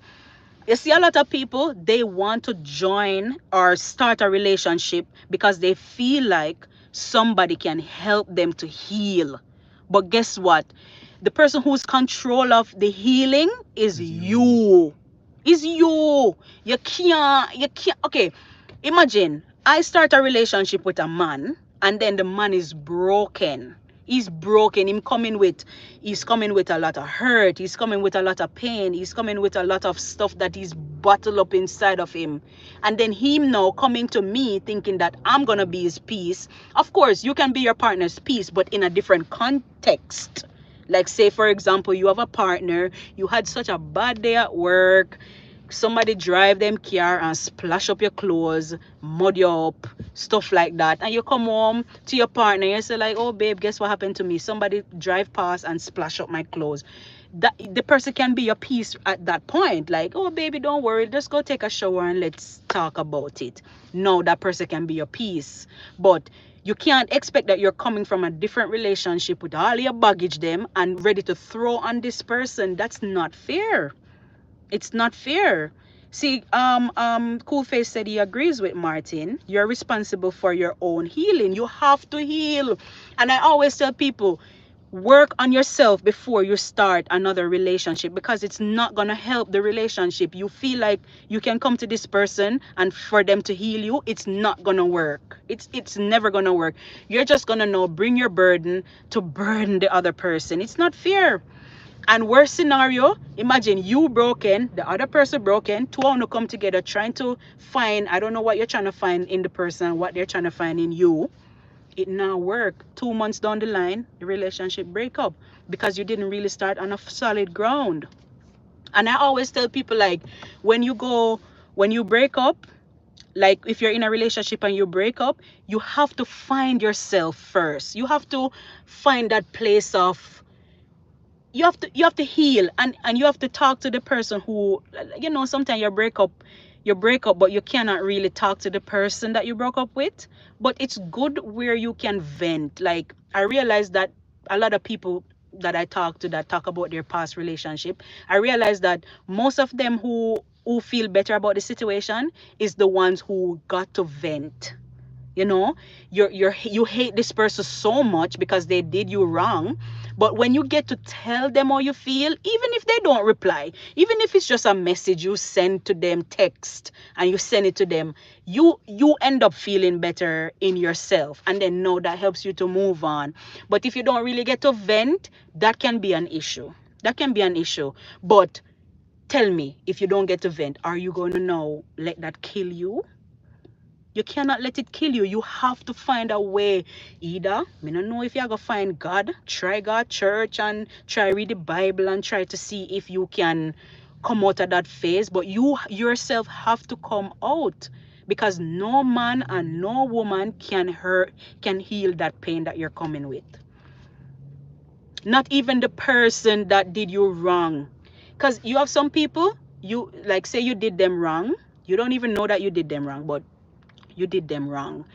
you see, a lot of people, they want to join or start a relationship because they feel like somebody can help them to heal. But guess what? The person who's control of the healing is you. Is you. You can't. Okay, imagine I start a relationship with a man and then the man is broken. He's broken. He's coming with a lot of hurt. He's coming with a lot of pain. He's coming with a lot of stuff that he's bottled up inside of him. And then him now coming to me thinking that I'm gonna be his peace. Of course, you can be your partner's peace, but in a different context. Like, say for example, you have a partner, you had such a bad day at work, somebody drive them car and splash up your clothes, mud you up, stuff like that, and you come home to your partner, you say like, oh babe, guess what happened to me? Somebody drive past and splash up my clothes. that the person can be your peace at that point. Like, oh baby, don't worry, just go take a shower and let's talk about it. No, that person can be your peace. But you can't expect that you're coming from a different relationship with all your baggage them and ready to throw on this person. That's not fair. It's not fair. See, Coolface said he agrees with Martin. You're responsible for your own healing. You have to heal. And I always tell people, work on yourself before you start another relationship, because it's not gonna help the relationship. You feel like you can come to this person and for them to heal you, it's not gonna work. It's never gonna work. You're just gonna know, bring your burden to burden the other person. It's not fair. And worst scenario, imagine you broken, the other person broken, two want to come together trying to find, I don't know what you're trying to find in the person, what they're trying to find in you. It now work. 2 months down the line, the relationship break up because you didn't really start on a solid ground. And I always tell people, like, when you break up, like if you're in a relationship and you break up, you have to find yourself first. You have to find that place of, you have to heal, and you have to talk to the person who, sometimes you break up but you cannot really talk to the person that you broke up with. But it's good where you can vent. Like, I realize that a lot of people that I talk to that talk about their past relationship, I realize that most of them who feel better about the situation is the ones who got to vent. You hate this person so much because they did you wrong, but when you get to tell them how you feel, even if they don't reply, even if it's just a message you send to them, text, and you send it to them, you end up feeling better in yourself, and then that helps you to move on. But if you don't really get to vent, that can be an issue. But tell me, if you don't get to vent, are you going to now let that kill you? You cannot let it kill you. You have to find a way. Either, I don't know if you're going to find God, try God church and try read the Bible and try to see if you can come out of that phase. But you yourself have to come out, because no man and no woman can heal that pain that you're coming with. Not even the person that did you wrong. Because you have some people, you like, say you did them wrong. You don't even know that you did them wrong, but you did them wrong.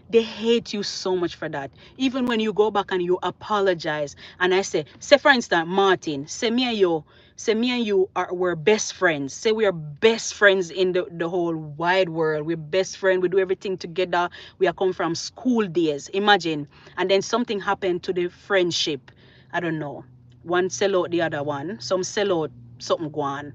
They hate you so much for that. Even when you go back and you apologize, and I say for instance, Martin, say me and you we're best friends. Say we are best friends in the whole wide world. We're best friends. We do everything together. We are come from school days. Imagine. And then something happened to the friendship. I don't know. One sell out the other one. Some sell out something go on.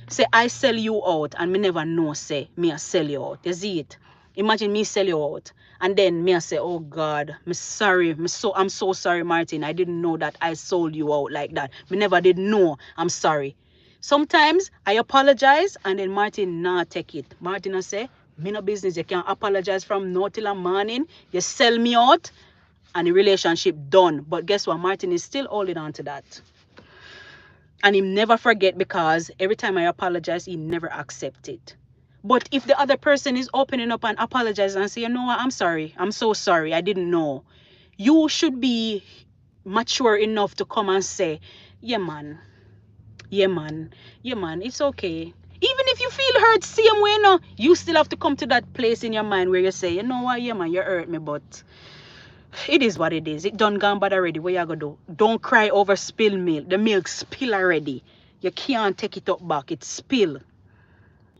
Say I sell you out and me never know, say me I sell you out. You see it? Imagine me sell you out and then me I say, oh God, I'm sorry. I'm so sorry, Martin. I didn't know that I sold you out like that. Me never did know. I'm sorry. Sometimes I apologize and then Martin not take it. Martin I say, me no business. You can't apologize from now till a morning. You sell me out and the relationship done. But guess what? Martin is still holding on to that. And he never forget, because every time I apologize, he never accept it. But if the other person is opening up and apologizing and say, you know what, I'm sorry, I'm so sorry, I didn't know. You should be mature enough to come and say, yeah man, it's okay. Even if you feel hurt same way, no, you still have to come to that place in your mind where you say, you know what, yeah man, you hurt me, but it is what it is. It done gone bad already. What you gonna do? Don't cry over spilled milk. The milk spill already. You can't take it up back. It's spill.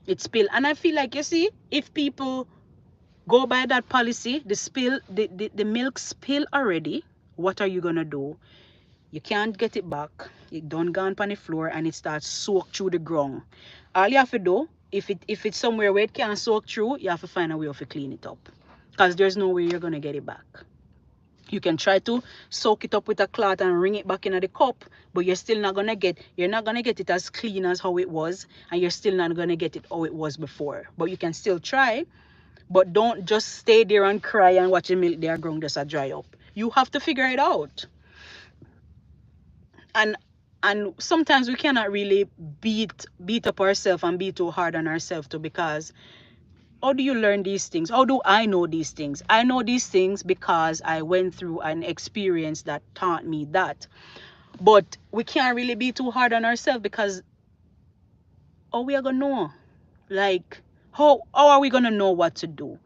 It's spill. And I feel like, you see, if people go by that policy, the milk spill already, what are you gonna do? You can't get it back. It done gone on the floor and it starts soak through the ground. All you have to do, if it's somewhere where it can't soak through, you have to find a way to clean it up. Because there's no way you're gonna get it back. You can try to soak it up with a cloth and wring it back into the cup, but you're not gonna get it as clean as how it was, and you're still not gonna get it how it was before. But you can still try, but don't just stay there and cry and watch the milk there growing just a dry up. You have to figure it out. And sometimes we cannot really beat up ourselves and be too hard on ourselves too, because how do you learn these things? How do I know these things? I know these things because I went through an experience that taught me that But we can't really be too hard on ourselves because how we are gonna know? Like, how are we gonna know what to do?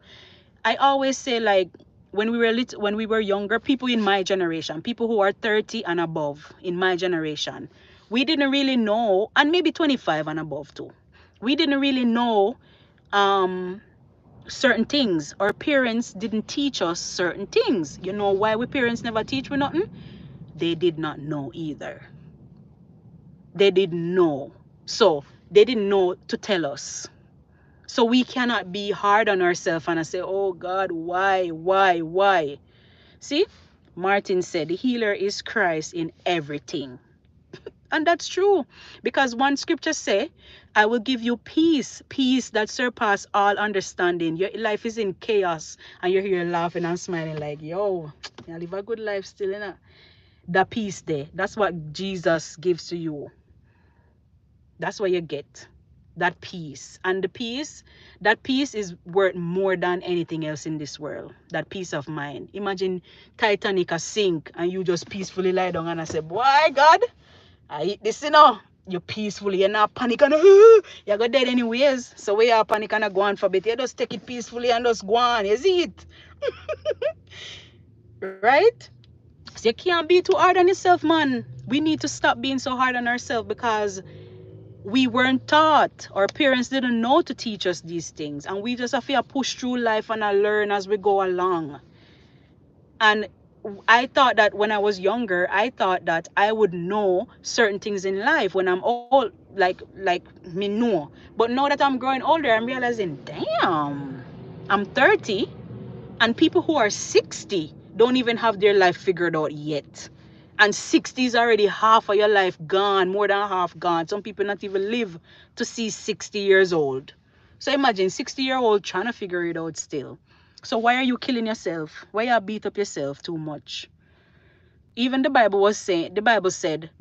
I always say, like, when we were younger, people in my generation, people who are 30 and above in my generation, we didn't really know, and maybe 25 and above too. We didn't really know certain things. Our parents didn't teach us certain things. You know why we parents never teach we nothing? They did not know either. They didn't know. So they didn't know to tell us. So we cannot be hard on ourselves and say, oh God, why? See, Martin said the healer is Christ in everything. And that's true. Because one scripture say, I will give you peace, peace that surpass all understanding. Your life is in chaos and you're here laughing and smiling like, yo, I live a good life still, innit? The peace there. That's what Jesus gives to you. That's what you get. That peace. And that peace is worth more than anything else in this world. That peace of mind. Imagine Titanic a sink and you just peacefully lie down and I say, boy, God, I eat this, you know. You're peacefully, you're not panic and you're go dead anyways. So where you panic and go on for bit, you just take it peacefully and just go on. You see it? Right? So you can't be too hard on yourself, man. We need to stop being so hard on ourselves because we weren't taught. Our parents didn't know to teach us these things. And we just have to push through life and learn as we go along. And I thought that when I was younger, I thought that I would know certain things in life when I'm old, like me know. But now that I'm growing older, I'm realizing, damn, I'm 30 and people who are 60 don't even have their life figured out yet. And 60 is already half of your life gone, more than half gone. Some people not even live to see 60 years old. So imagine 60-year-old trying to figure it out still. So why are you killing yourself? Why you beat up yourself too much? Even the Bible said,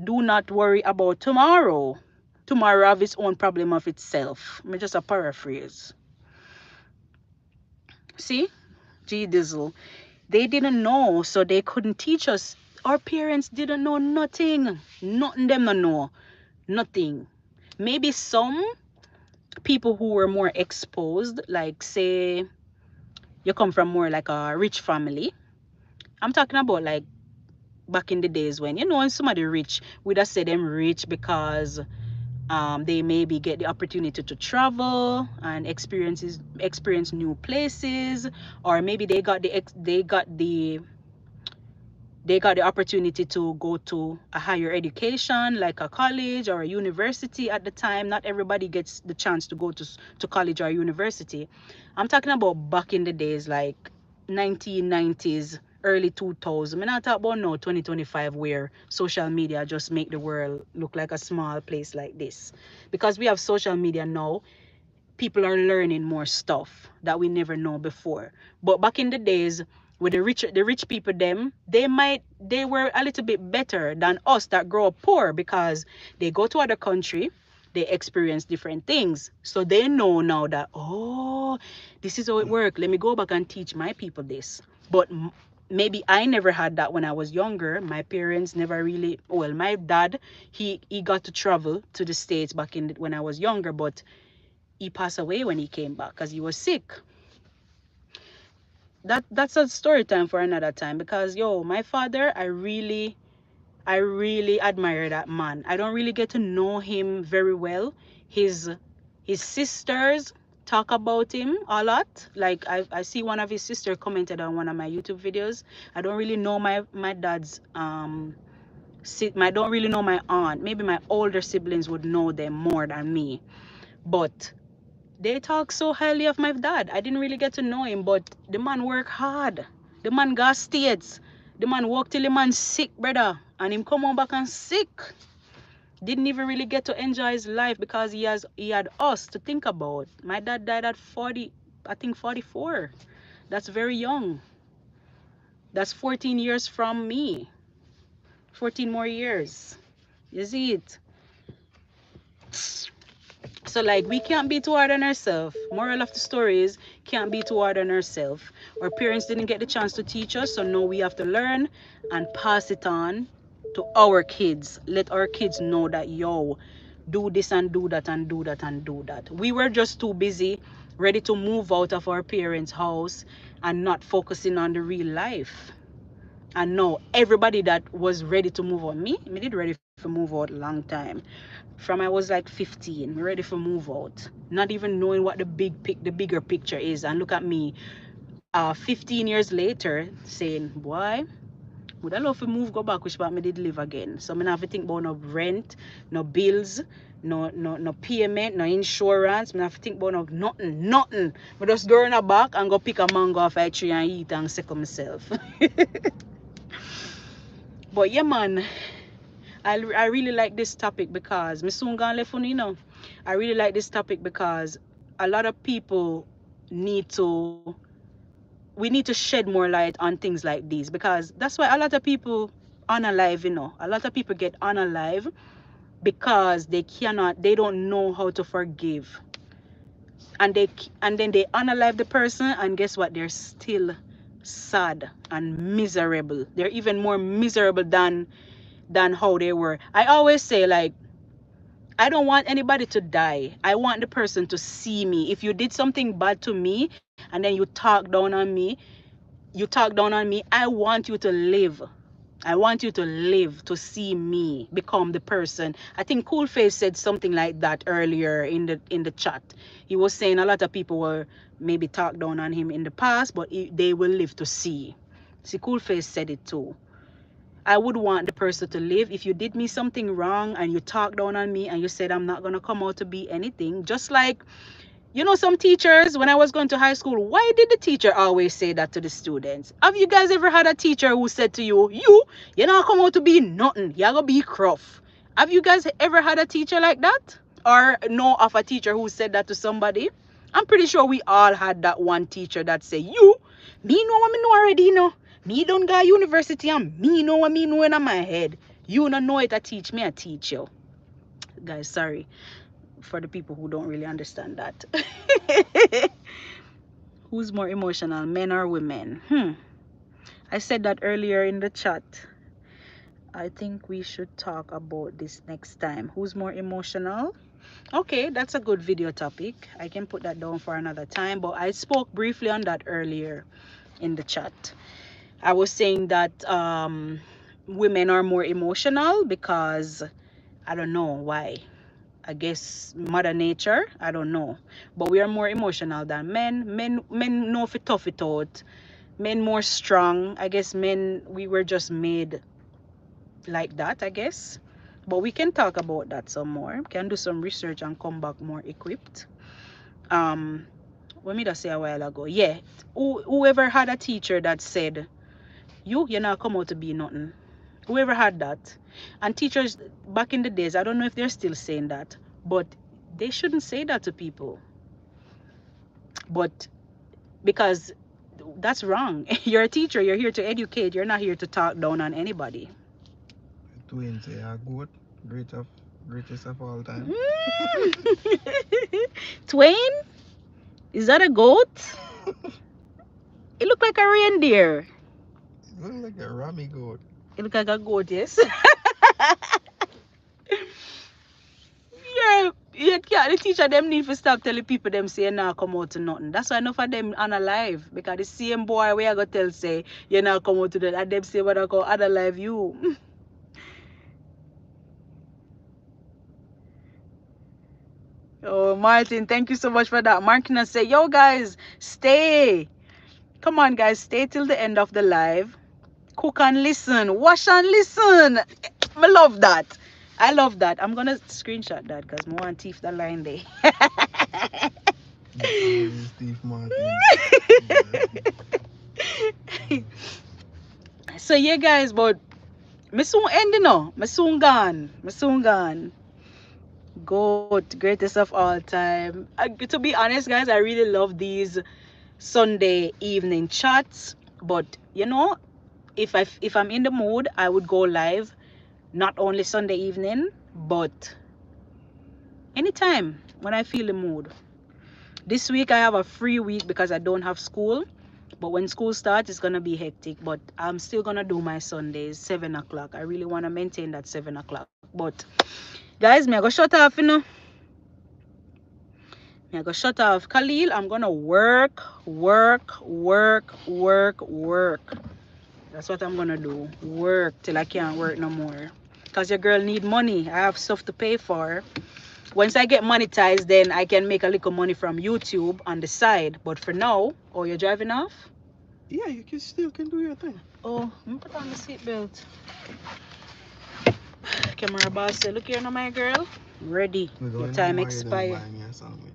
do not worry about tomorrow. Tomorrow have its own problem of itself. Me just a paraphrase. See? G Dizzle. They didn't know, so they couldn't teach us. Our parents didn't know nothing. Nothing them no know. Nothing. Maybe some people who were more exposed, like say you come from more like a rich family. I'm talking about like back in the days when, you know, somebody rich, we'd have said them rich because they maybe get the opportunity to travel and experience new places, or maybe they got the opportunity to go to a higher education like a college or a university. At the time, not everybody gets the chance to go to college or university. I'm talking about back in the days like 1990s, early 2000s. I'm not talking about now 2025 where social media just make the world look like a small place like this. Because we have social media now, people are learning more stuff that we never know before. But back in the days with the rich people them, they were a little bit better than us that grow up poor because they go to other country, they experience different things. So they know now that, oh, this is how it works. Let me go back and teach my people this. But maybe I never had that when I was younger. My parents never really, well, my dad, he got to travel to the States back when I was younger, but he passed away when he came back because he was sick. That's a story time for another time, because yo, my father, I really admire that man. I don't really get to know him very well. His sisters talk about him a lot. Like I see one of his sisters commented on one of my YouTube videos. I don't really know my dad's I don't really know my aunt. Maybe my older siblings would know them more than me. But they talk so highly of my dad. I didn't really get to know him, but the man work hard. The man got states. The man work till the man sick, brother. And him come on back and sick. Didn't even really get to enjoy his life because he had us to think about. My dad died at 40, I think 44. That's very young. That's 14 years from me. 14 more years. You see it? So like we can't be too hard on ourselves. Moral of the story is can't be too hard on ourselves. Our parents didn't get the chance to teach us, so now we have to learn and pass it on to our kids. Let our kids know that, yo, do this and do that and do that and do that. We were just too busy, ready to move out of our parents' house and not focusing on the real life. And no, everybody that was ready to move on, me did ready for move out long time. From I was like 15, me ready for move out, not even knowing what the bigger picture is. And look at me, 15 years later, saying, boy, would I love to move go back which part me did live again. So me not have to think about no rent, no bills, no payment, no insurance. Me not have to think about no nothing. Me just go in the back and go pick a mango off a tree and eat and sick of myself. But yeah, man, I really like this topic because me soon gonna left on, you know. I really like this topic because a lot of people need to we need to shed more light on things like these, because that's why a lot of people unalive, you know. A lot of people get unalive because they don't know how to forgive. And then they unalive the person, and guess what? They're still sad and miserable. They're even more miserable than how they were. I always say, like, I don't want anybody to die. I want the person to see me. If you did something bad to me and then you talk down on me, I want you to live. I want you to live to see me become the person. I think Coolface said something like that earlier in the chat. He was saying a lot of people were maybe talked down on him in the past, but they will live to see. See, Coolface said it too. I would want the person to live. If you did me something wrong and you talked down on me and you said I'm not gonna come out to be anything, just like, you know, some teachers, when I was going to high school, why did the teacher always say that to the students? Have you guys ever had a teacher who said to you, you're not come out to be nothing, you're gonna be rough? Have you guys ever had a teacher like that? Or know of a teacher who said that to somebody? I'm pretty sure we all had that one teacher that said, me know what me know already, you know. Me don't go to university and me know what me know in my head. You don't know it, I teach me, I teach you. Guys, sorry for the people who don't really understand that. Who's more emotional, men or women? I said that earlier in the chat. I think we should talk about this next time. Who's more emotional? Okay, that's a good video topic. I can put that down for another time, but I spoke briefly on that earlier in the chat. I was saying that women are more emotional because I don't know why. I guess mother nature, I don't know, but we are more emotional than men. Men know if to tough it out. Men more strong. I guess men, we were just made like that, I guess. But we can talk about that some more. Can do some research and come back more equipped. What me just say a while ago, yeah, whoever had a teacher that said you're not come out to be nothing, whoever had that. And teachers back in the days, I don't know if they're still saying that, but they shouldn't say that to people. But because that's wrong. You're a teacher, you're here to educate, you're not here to talk down on anybody. Twins say are good, greatest of all time. Twain? Is that a goat? It looked like a reindeer. It looks like a rummy goat. It looked like a goat, yes. Yeah, the teacher them need to stop telling people them say nah come out to nothing. That's why enough of them unalive. Because the same boy we are gonna tell say you not come out to that, and them say what I call unalive you. Oh, Martin, thank you so much for that. Martina say, yo guys, stay. Come on guys, stay till the end of the live. Cook and listen, wash and listen. I love that. I love that. I'm gonna screenshot that because I want to teeth the line there. Steve Martin. So yeah guys, but me soon end, you know. Me soon gone. Goat, greatest of all time. To be honest guys, I really love these Sunday evening chats, but you know, if I'm in the mood, I would go live not only Sunday evening, but anytime when I feel the mood. This week I have a free week because I don't have school, But when school starts, it's gonna be hectic. But I'm still gonna do my Sundays 7 o'clock. I really wanna maintain that 7 o'clock. But guys, me I go shut off, you know. Me I go shut off. Khalil, I'm gonna work. That's what I'm gonna do. Work till I can't work no more. Cause your girl need money. I have stuff to pay for. Once I get monetized, then I can make a little money from YouTube on the side. But for now, oh, you're driving off? Yeah, you can still can do your thing. Oh, I'm put on the seatbelt. Camera boss say, look here now, my girl. Ready. Your time expired. Buy me a sandwich.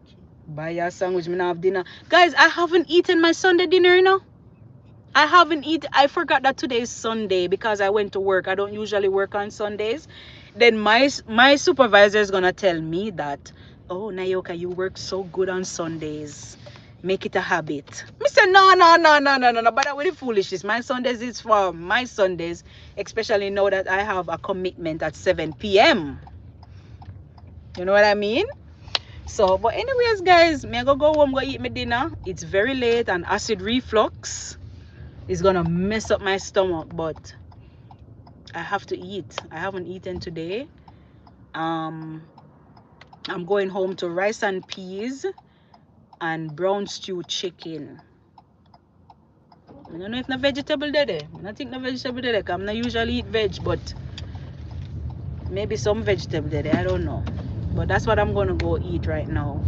Buy your sandwich, me not have dinner. Guys, I haven't eaten my Sunday dinner, you know. I haven't eaten. I forgot that today is Sunday because I went to work. I don't usually work on Sundays. Then my supervisor is gonna tell me that, oh, Nayoka, you work so good on Sundays. Make it a habit. Me say no. But that with the foolishness. My Sundays is for my Sundays, especially now that I have a commitment at 7 p.m. You know what I mean? So, but anyways, guys, me go home, go eat my dinner. It's very late and acid reflux is gonna mess up my stomach, but I have to eat. I haven't eaten today. I'm going home to rice and peas and brown stew chicken. I don't know if no vegetable there. I don't think no vegetable there. I'm not usually eat veg, but maybe some vegetable there. I don't know. But that's what I'm gonna go eat right now.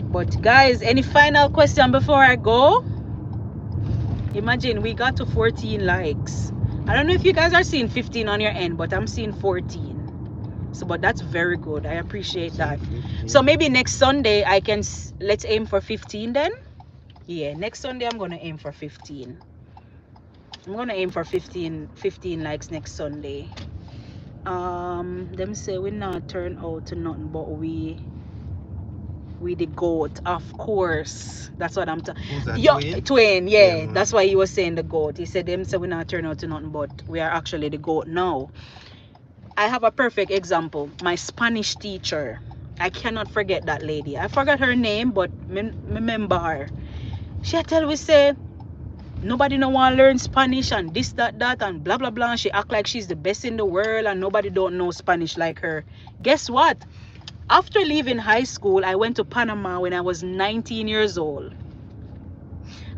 But guys, any final question before I go? Imagine we got to 14 likes. I don't know if you guys are seeing 15 on your end, but I'm seeing 14. So, but that's very good. I appreciate that. So maybe next Sunday I can, let's aim for 15 then. Yeah, next Sunday I'm gonna aim for 15. I'm gonna aim for 15 likes next Sunday. Them say we not turn out to nothing, but we the goat, of course. That's what I'm talking. Twin, yeah, that's why he was saying the goat. He said them say we not turn out to nothing, but we are actually the goat now. I have a perfect example. My Spanish teacher, I cannot forget that lady. I forgot her name, but remember her. She tell we say nobody no want to learn Spanish and this, that, and blah, blah, blah. She act like she's the best in the world and nobody don't know Spanish like her. Guess what? After leaving high school, I went to Panama when I was 19 years old.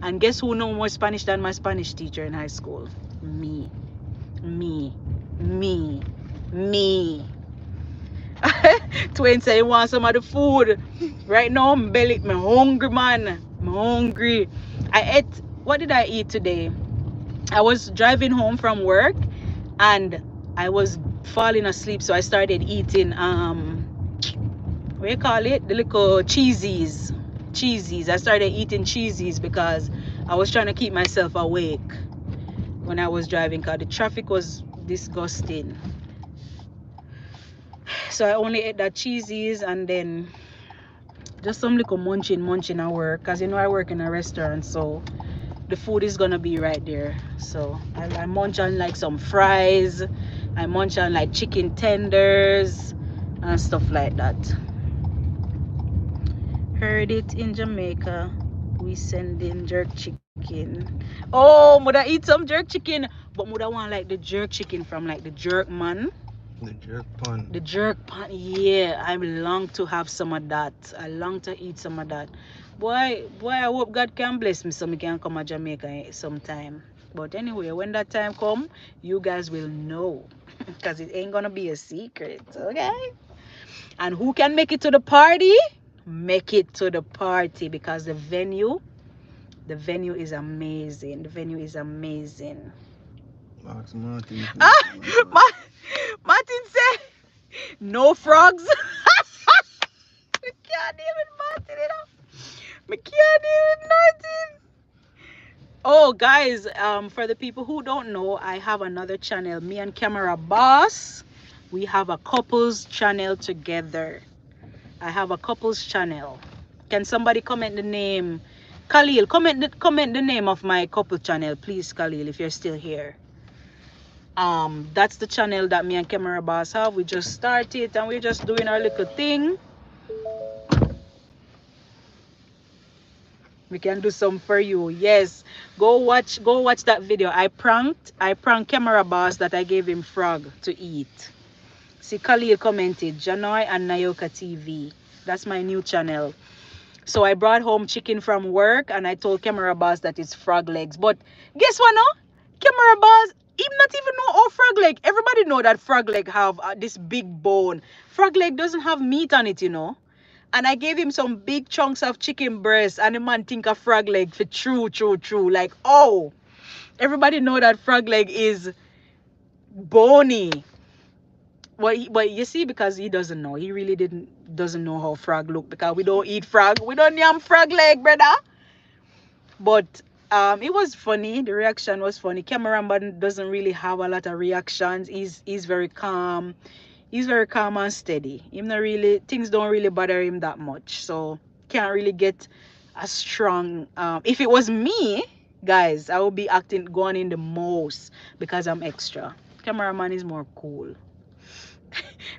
And guess who know more Spanish than my Spanish teacher in high school? Me. Twin say you want some of the food. Right now, I'm hungry, man. I'm hungry. I ate, what did I eat today? I was driving home from work and I was falling asleep, so I started eating what do you call it, the little cheesies. I started eating cheesies because I was trying to keep myself awake when I was driving because the traffic was disgusting. So I only ate that cheesies and then just some little munching at work, because you know I work in a restaurant, so the food is gonna be right there. So I munch on like some fries, I munch on like chicken tenders and stuff like that. Heard it in Jamaica, we send in jerk chicken. Oh, would I eat some jerk chicken? But would I want like the jerk chicken from like the jerk man? The jerk pan. The jerk pan, yeah. I long to have some of that. I long to eat some of that. Boy, I hope God can bless me so I can come to Jamaica sometime. But anyway, when that time come, you guys will know. Because it ain't gonna be a secret, okay? And who can make it to the party? Make it to the party, because the venue is amazing. The venue is amazing. Max Martin. Martin said no frogs. We can't even Martin it up. We can't even Martin. Oh guys, for the people who don't know, I have another channel. Me and Camera Boss, we have a couples channel together. I have a couples channel. Can somebody comment the name? Khalil, comment the name of my couple channel, please, Khalil, if you're still here. That's the channel that me and Camera Boss have. We just started and we're just doing our little thing. We can do some for you. Yes. Go watch that video. I pranked camera boss that I gave him frog to eat. See, Khalil commented, Janoy and Nayoka TV. That's my new channel. So I brought home chicken from work and I told camera boss that it's frog legs. But guess what no? Camera boss, he not even know how frog leg. Everybody know that frog leg have this big bone. Frog leg doesn't have meat on it, you know. And I gave him some big chunks of chicken breast and the man think a frog leg for true. Like, oh, everybody know that frog leg is bony. But you see, because he doesn't know, he really doesn't know how frog look because we don't eat frog. We don't yam frog leg, brother. But it was funny. The reaction was funny. Cameraman doesn't really have a lot of reactions. He's very calm. He's very calm and steady. Him not really things don't really bother him that much. So can't really get a strong. If it was me, guys, I would be acting going in the most because I'm extra. Cameraman is more cool.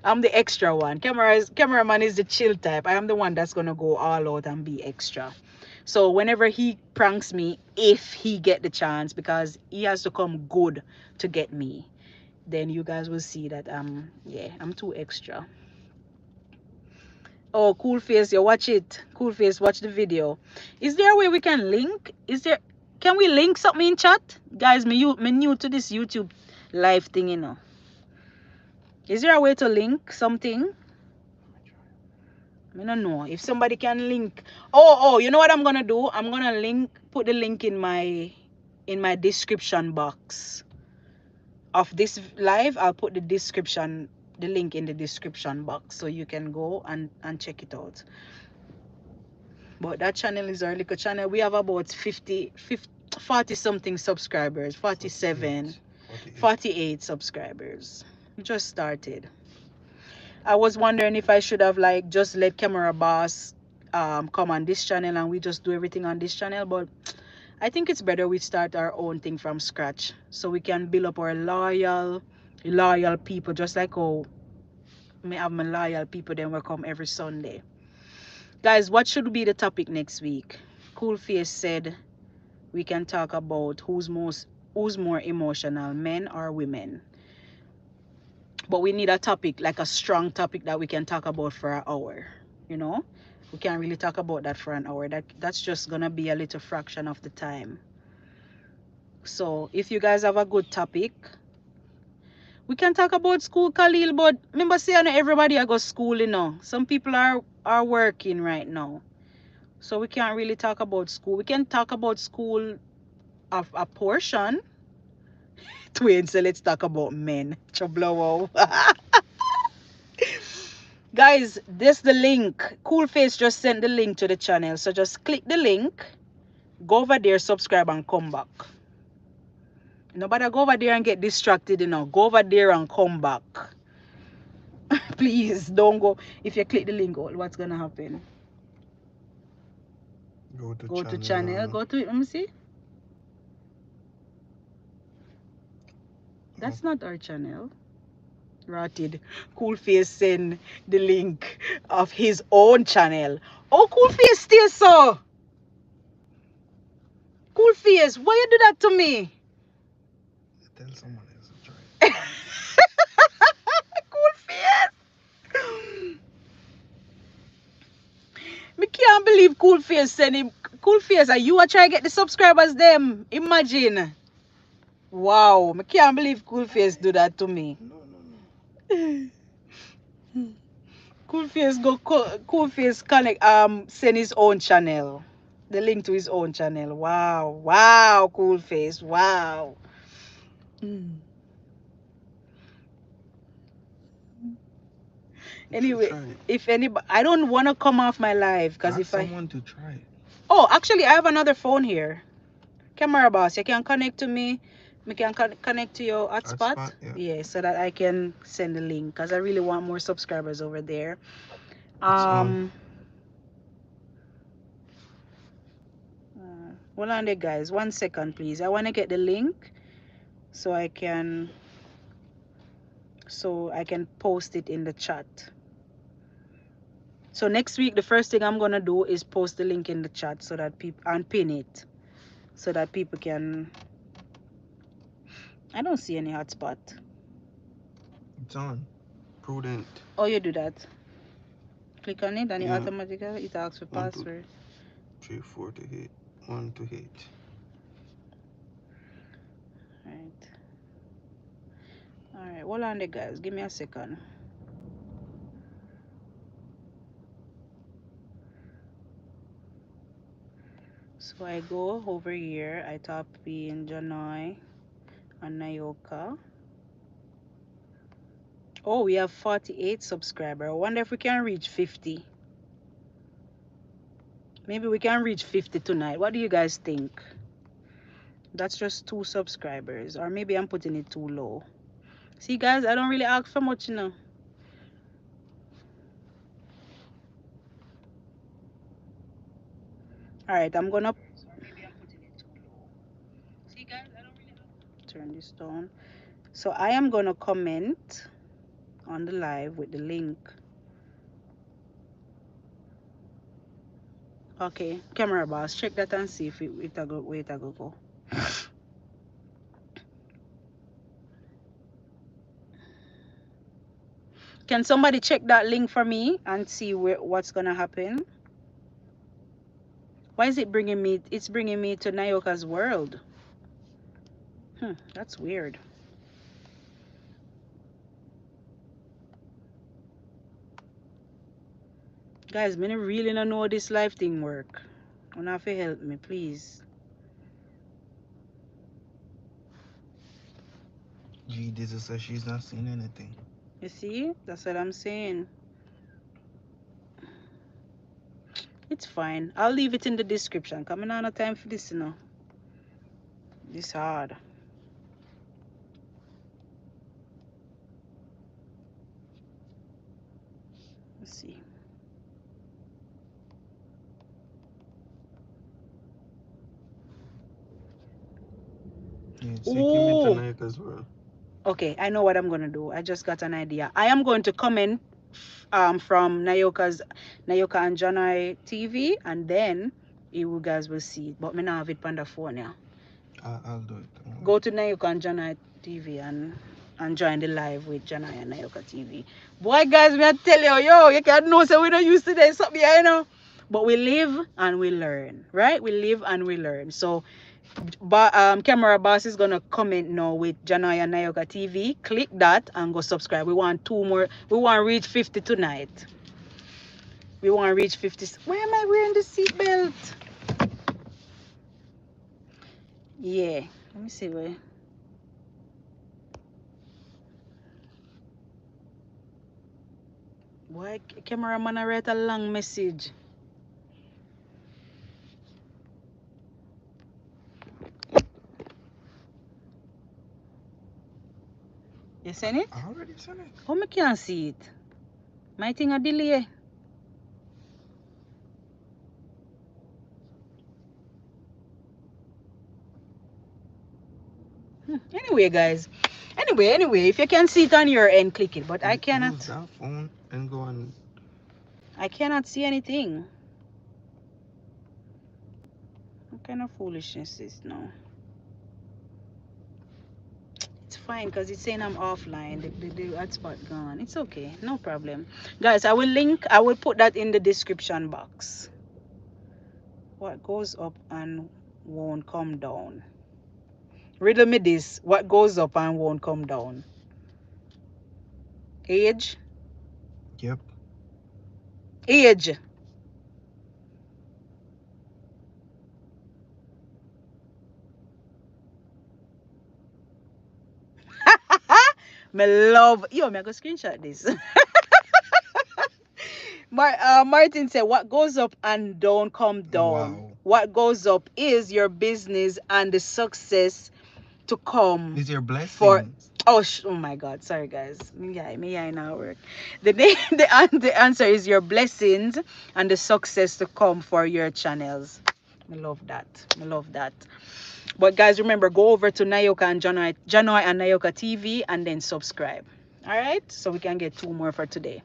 I'm the extra one. Cameraman is the chill type. I am the one that's gonna go all out and be extra. So whenever he pranks me, if he get the chance, because he has to come good to get me, then you guys will see that I'm too extra. Oh, cool face, you watch it. Cool face, watch the video. Is there a way we can link? Can we link something in chat? Guys, me new to this YouTube live thing, you know. Is there a way to link something? I don't know if somebody can link. Oh, you know what I'm gonna do? I'm gonna put the link in my description box of this live. I'll put the link in the description box so you can go and check it out. But that channel is our little channel. We have about 40 something subscribers, 47, 48 subscribers. We just started. I was wondering if I should have like just let camera boss come on this channel and we just do everything on this channel, but I think it's better we start our own thing from scratch so we can build up our loyal people, just like how me have my loyal people then will come every Sunday. Guys, what should be the topic next week? Cool Face said we can talk about who's more emotional, men or women. But we need a topic, like a strong topic that we can talk about for an hour. You know, we can't really talk about that for an hour. That's just gonna be a little fraction of the time. So if you guys have a good topic, we can talk about school, Khalil. But remember, say not everybody I go school, you know. Some people are working right now, so we can't really talk about school. We can talk about school of a portion. Twins, so let's talk about men. Choblowo. Guys, this the link. Cool Face just sent the link to the channel, so just click the link, go over there, subscribe and come back. Nobody go over there and get distracted, you know. Go over there and come back. Please don't go. If you click the link, what's gonna happen? Go to channel. Go to it. Let me see. That's not our channel. Rotted. Cool Face send the link of his own channel. Oh, Cool Face still so. Cool Face, why you do that to me? Tell someone else to try. Cool Face. Me can't believe Cool Face send him. Cool Face, are you a try to get the subscribers them? Imagine. Wow, I can't believe Cool Face do that to me. No. Cool Face connect send his own channel. The link to his own channel. Wow, Cool Face. Wow. Anyway, if anybody, I don't want to come off my live because if someone to try. Oh, actually, I have another phone here. Camera boss, you can connect to me. We can connect to your hotspot. Yeah, so that I can send the link because I really want more subscribers over there. Hold on there, guys. 1 second, please. I want to get the link so I can post it in the chat. So next week, the first thing I'm gonna do is post the link in the chat so that people, and pin it so that people can. I don't see any hotspot. It's on. Prudent. Oh, you do that. Click on it and it Yeah. automatically it asks for 1, 2, password. 3, 4 to 8. 1 to 8. Right. All right. Hold on there, guys. Give me a second. So I go over here. I type in Janai and Nayoka. Oh, we have 48 subscribers. I wonder if we can reach 50. Maybe we can reach 50 tonight. What do you guys think? That's just 2 subscribers. Or maybe I'm putting it too low. See, guys, I don't really ask for much, you know. All right, I'm gonna. Maybe I'm putting it too low. See, guys, I don't really turn this down. So I am gonna comment on the live with the link. Okay, camera boss, check that and see if it go where it go. Can somebody check that link for me and see what's gonna happen? Why is it bringing me? It's bringing me to Nayoka's world. That's weird. Guys, me really don't know how this live thing work. You have to help me, please. Gee, this is says she's not seeing anything. You see? That's what I'm saying. It's fine. I'll leave it in the description. Coming on, no time for this, you know. This hard. Let's see. Yeah, take him into Oh, Nike as well. okay. I know what I'm gonna do. I just got an idea. I am going to comment from Nayoka and Janai TV, and then you guys will see it. But me now have it on the phone, yeah. I'll do it. Go to Nayoka and Janai TV and join the live with Janai and Nayoka TV. Boy, guys, me I tell you, yo, you can't know so we don't use today something, you know. But we live and we learn, right? We live and we learn. So, camera boss is gonna comment now with Janai and Nayoka TV. Click that and go subscribe. We want 2 more. We want to reach 50 tonight. We want to reach 50. Why am I wearing the seatbelt? Yeah. Let me see where. Why cameraman I write a long message? You seen it? I already sent it. How me can't see it? My thing a delay. Anyway, guys. Anyway, if you can see it on your end, click it. But I cannot. Use that phone and go on. I cannot see anything. What kind of foolishness is now? It's fine because it's saying I'm offline. The hotspot gone. It's okay. No problem. Guys, I will put that in the description box. What goes up and won't come down? Riddle me this. What goes up and won't come down? Age? Yep. Age. Me love. Yo, me I go screenshot this. Martin said, what goes up and don't come down? Wow. What goes up is your business and the success to come Is your for. blessing. Oh my God, sorry guys. Me I now work. The answer is your blessings and the success to come for your channels. I love that. I love that. But guys, remember, go over to Nayoka and Janoi and Nayoka TV and then subscribe. All right, so we can get 2 more for today.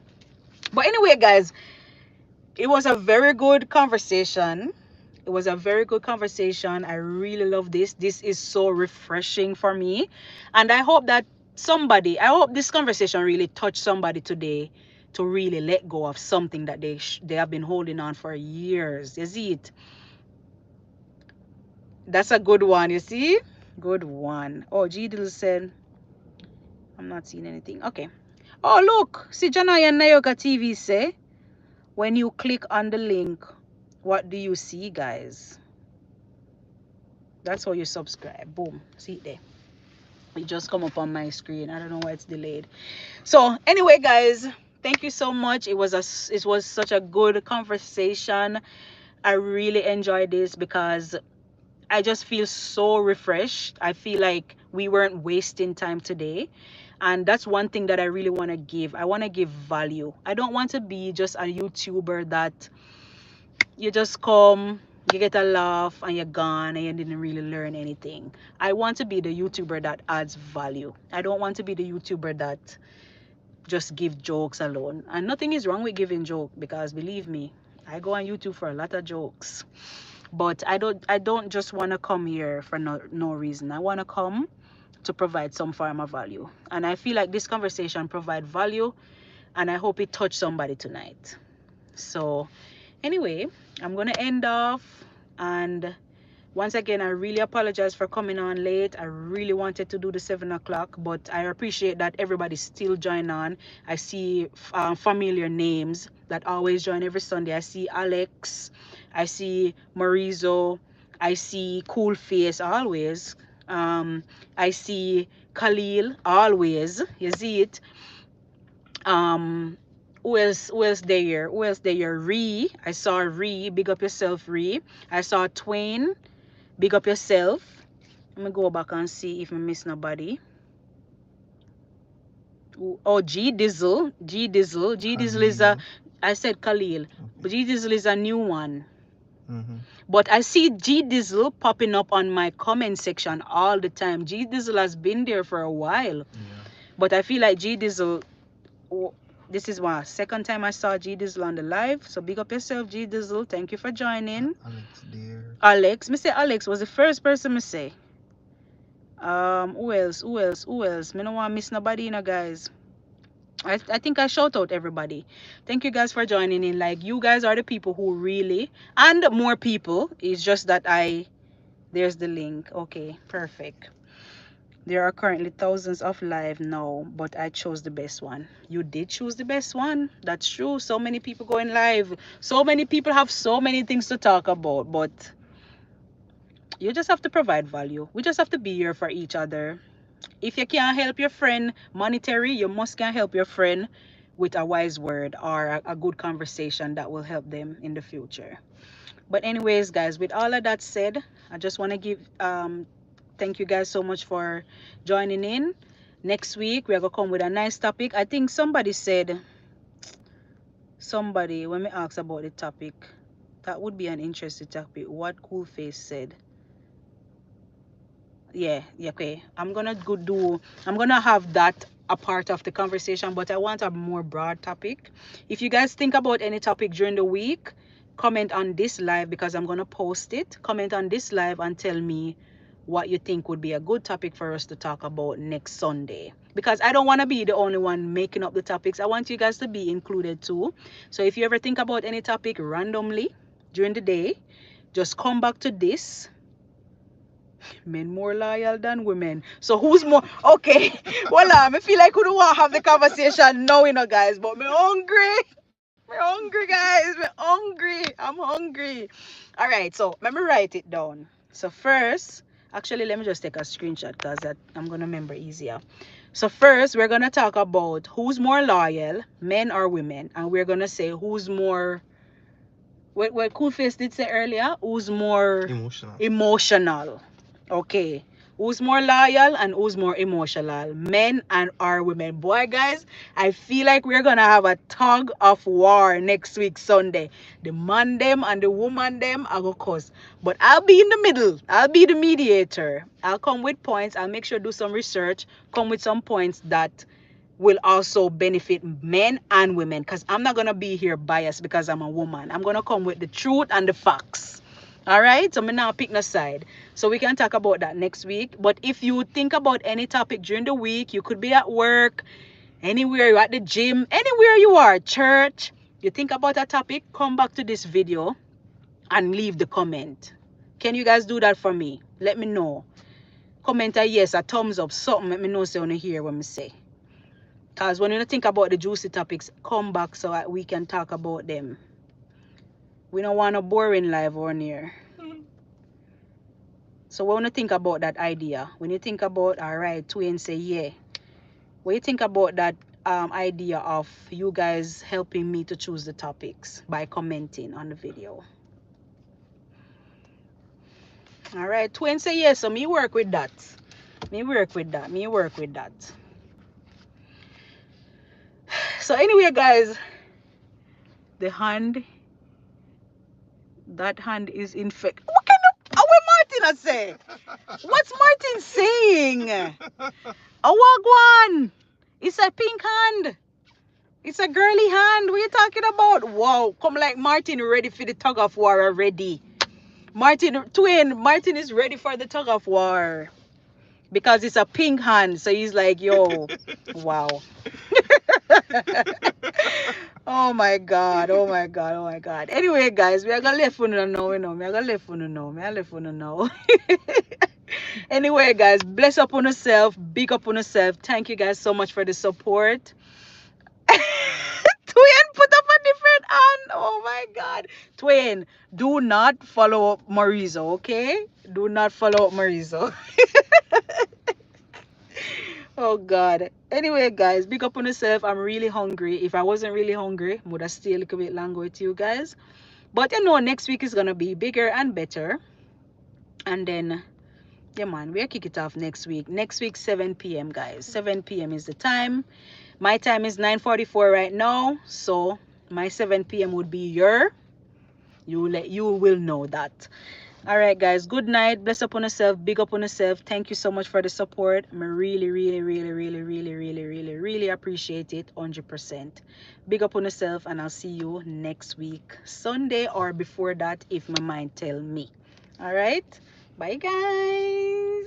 But anyway, guys, It was a very good conversation. It was a very good conversation. I really love this. This is so refreshing for me. And I hope that I hope this conversation really touched somebody today to really let go of something that they have been holding on for years. You see it? That's a good one, you see? Good one. Oh, G Dill said, I'm not seeing anything. Okay. Oh, look. See, Janaya Nayoka TV say, when you click on the link, what do you see, guys? That's how you subscribe. Boom. See it there. It just come up on my screen. I don't know why it's delayed. So anyway, guys, thank you so much. It was such a good conversation. I really enjoyed this because I just feel so refreshed. I feel like we weren't wasting time today. And that's one thing that I really want to give. I want to give value. I don't want to be just a YouTuber that you just come, you get a laugh, and you're gone, and you didn't really learn anything. I want to be the YouTuber that adds value. I don't want to be the YouTuber that just give jokes alone. And nothing is wrong with giving joke, because believe me, I go on YouTube for a lot of jokes. But I don't just want to come here for no reason. I want to come to provide some form of value. And I feel like this conversation provide value, and I hope it touched somebody tonight. So anyway, I'm gonna end off, and once again, I really apologize for coming on late. I really wanted to do the 7 o'clock, but I appreciate that everybody still join on. I see familiar names that always join every Sunday. I see Alex, I see Marizo, I see Cool Face always. I see Khalil always. You see it. um who else there? Ree, I saw Ree. Big up yourself, Ree. I saw Twain. Big up yourself. Let me go back and see if I miss nobody. Oh, G Dizzle is a, Khalil. I said Khalil, but Okay. G Dizzle is a new one. Mm-hmm. But I see G Dizzle popping up on my comment section all the time. G Dizzle has been there for a while, Yeah. but I feel like G Dizzle, oh, this is my second time I saw G Dizzle on the live. So big up yourself, G Dizzle. Thank you for joining. Alex there. Alex, me say Alex was the first person me say. Who else? Me no want miss nobody, guys. I think I shout out everybody. Thank you guys for joining in. Like, you guys are the people who really, and more people. It's just that there's the link. Okay, perfect. There are currently thousands of live now, but I chose the best one. You did choose the best one. That's true. So many people going live. So many people have so many things to talk about, but you just have to provide value. We just have to be here for each other. If you can't help your friend monetary, you must can help your friend with a wise word or a good conversation that will help them in the future. But anyways, guys, with all of that said, I just want to give thank you guys so much for joining in. Next week we're gonna come with a nice topic. I think somebody said, when we asked about the topic, that would be an interesting topic. What Cool Face said. Yeah, okay. I'm gonna have that a part of the conversation, but I want a more broad topic. If you guys think about any topic during the week, comment on this live, because I'm gonna post it. Comment on this live and tell me what you think would be a good topic for us to talk about next Sunday, because I don't want to be the only one making up the topics. I want you guys to be included too. So if you ever think about any topic randomly during the day, just come back to this. Men more loyal than women. So who's more okay? Well, I feel like we don't want to have the conversation now, guys. But me hungry. Me hungry, guys. Me hungry. I'm hungry. All right. So let me write it down. So first, actually, let me just take a screenshot, because that I'm gonna remember easier. So first, we're gonna talk about who's more loyal, men or women, and we're gonna say who's more. What Cool Face did say earlier, who's more Emotional. emotional. Okay. Who's more loyal and who's more emotional? Men and or women. Boy, guys, I feel like we're gonna have a tug of war next week, Sunday. The man them and the woman them are gonna cause. But I'll be in the middle. I'll be the mediator. I'll come with points. I'll make sure to do some research, come with some points that will also benefit men and women, because I'm not going to be here biased because I'm a woman. I'm going to come with the truth and the facts. All right, so I'm now pick no side. So we can talk about that next week. But if you think about any topic during the week, you could be at work, anywhere, you're at the gym, anywhere you are, church, you think about a topic, come back to this video and leave the comment. Can you guys do that for me? Let me know. Comment a yes, a thumbs up, something. Let me know so you want to hear what I say. Because when you think about the juicy topics, come back so that we can talk about them. We don't want a boring live on here. So when you think about that idea, when you think about, all right, twin say yeah. What you think about that idea of you guys helping me to choose the topics by commenting on the video? All right, twin say yes, so me work with that. Me work with that. Me work with that. So anyway, guys, the hand, that hand is infected. What kind of, what Martin say? What's Martin saying? Oh, wagwan. It's a pink hand. It's a girly hand. What are you talking about? Wow, come like Martin ready for the tug of war already. Martin, twin, Martin is ready for the tug of war. Because it's a pink hand. So he's like, yo, wow. Oh my god, oh my god, oh my god. Anyway, guys, we are gonna let you know, you know. Me are gonna let you know. Me are let you know. Anyway, guys, bless up on yourself, big up on yourself. Thank you guys so much for the support. Twin put up a different hand. Oh my god. Twin, do not follow Marizo, okay? Do not follow Marizo. Oh god. Anyway, guys, big up on yourself. I'm really hungry. If I wasn't really hungry, I would have stayed a little bit longer with you guys. But you know, next week is gonna be bigger and better. And then yeah man, we'll kick it off next week. Next week, 7 p.m. guys. 7 p.m. is the time. My time is 9:44 right now. So my 7 p.m. would be you will know that. All right, guys. Good night. Bless up on yourself. Big up on yourself. Thank you so much for the support. I really, really, really, really, really, really, really, really appreciate it. 100%. Big up on yourself, and I'll see you next week, Sunday, or before that, if my mind tell me. All right. Bye, guys.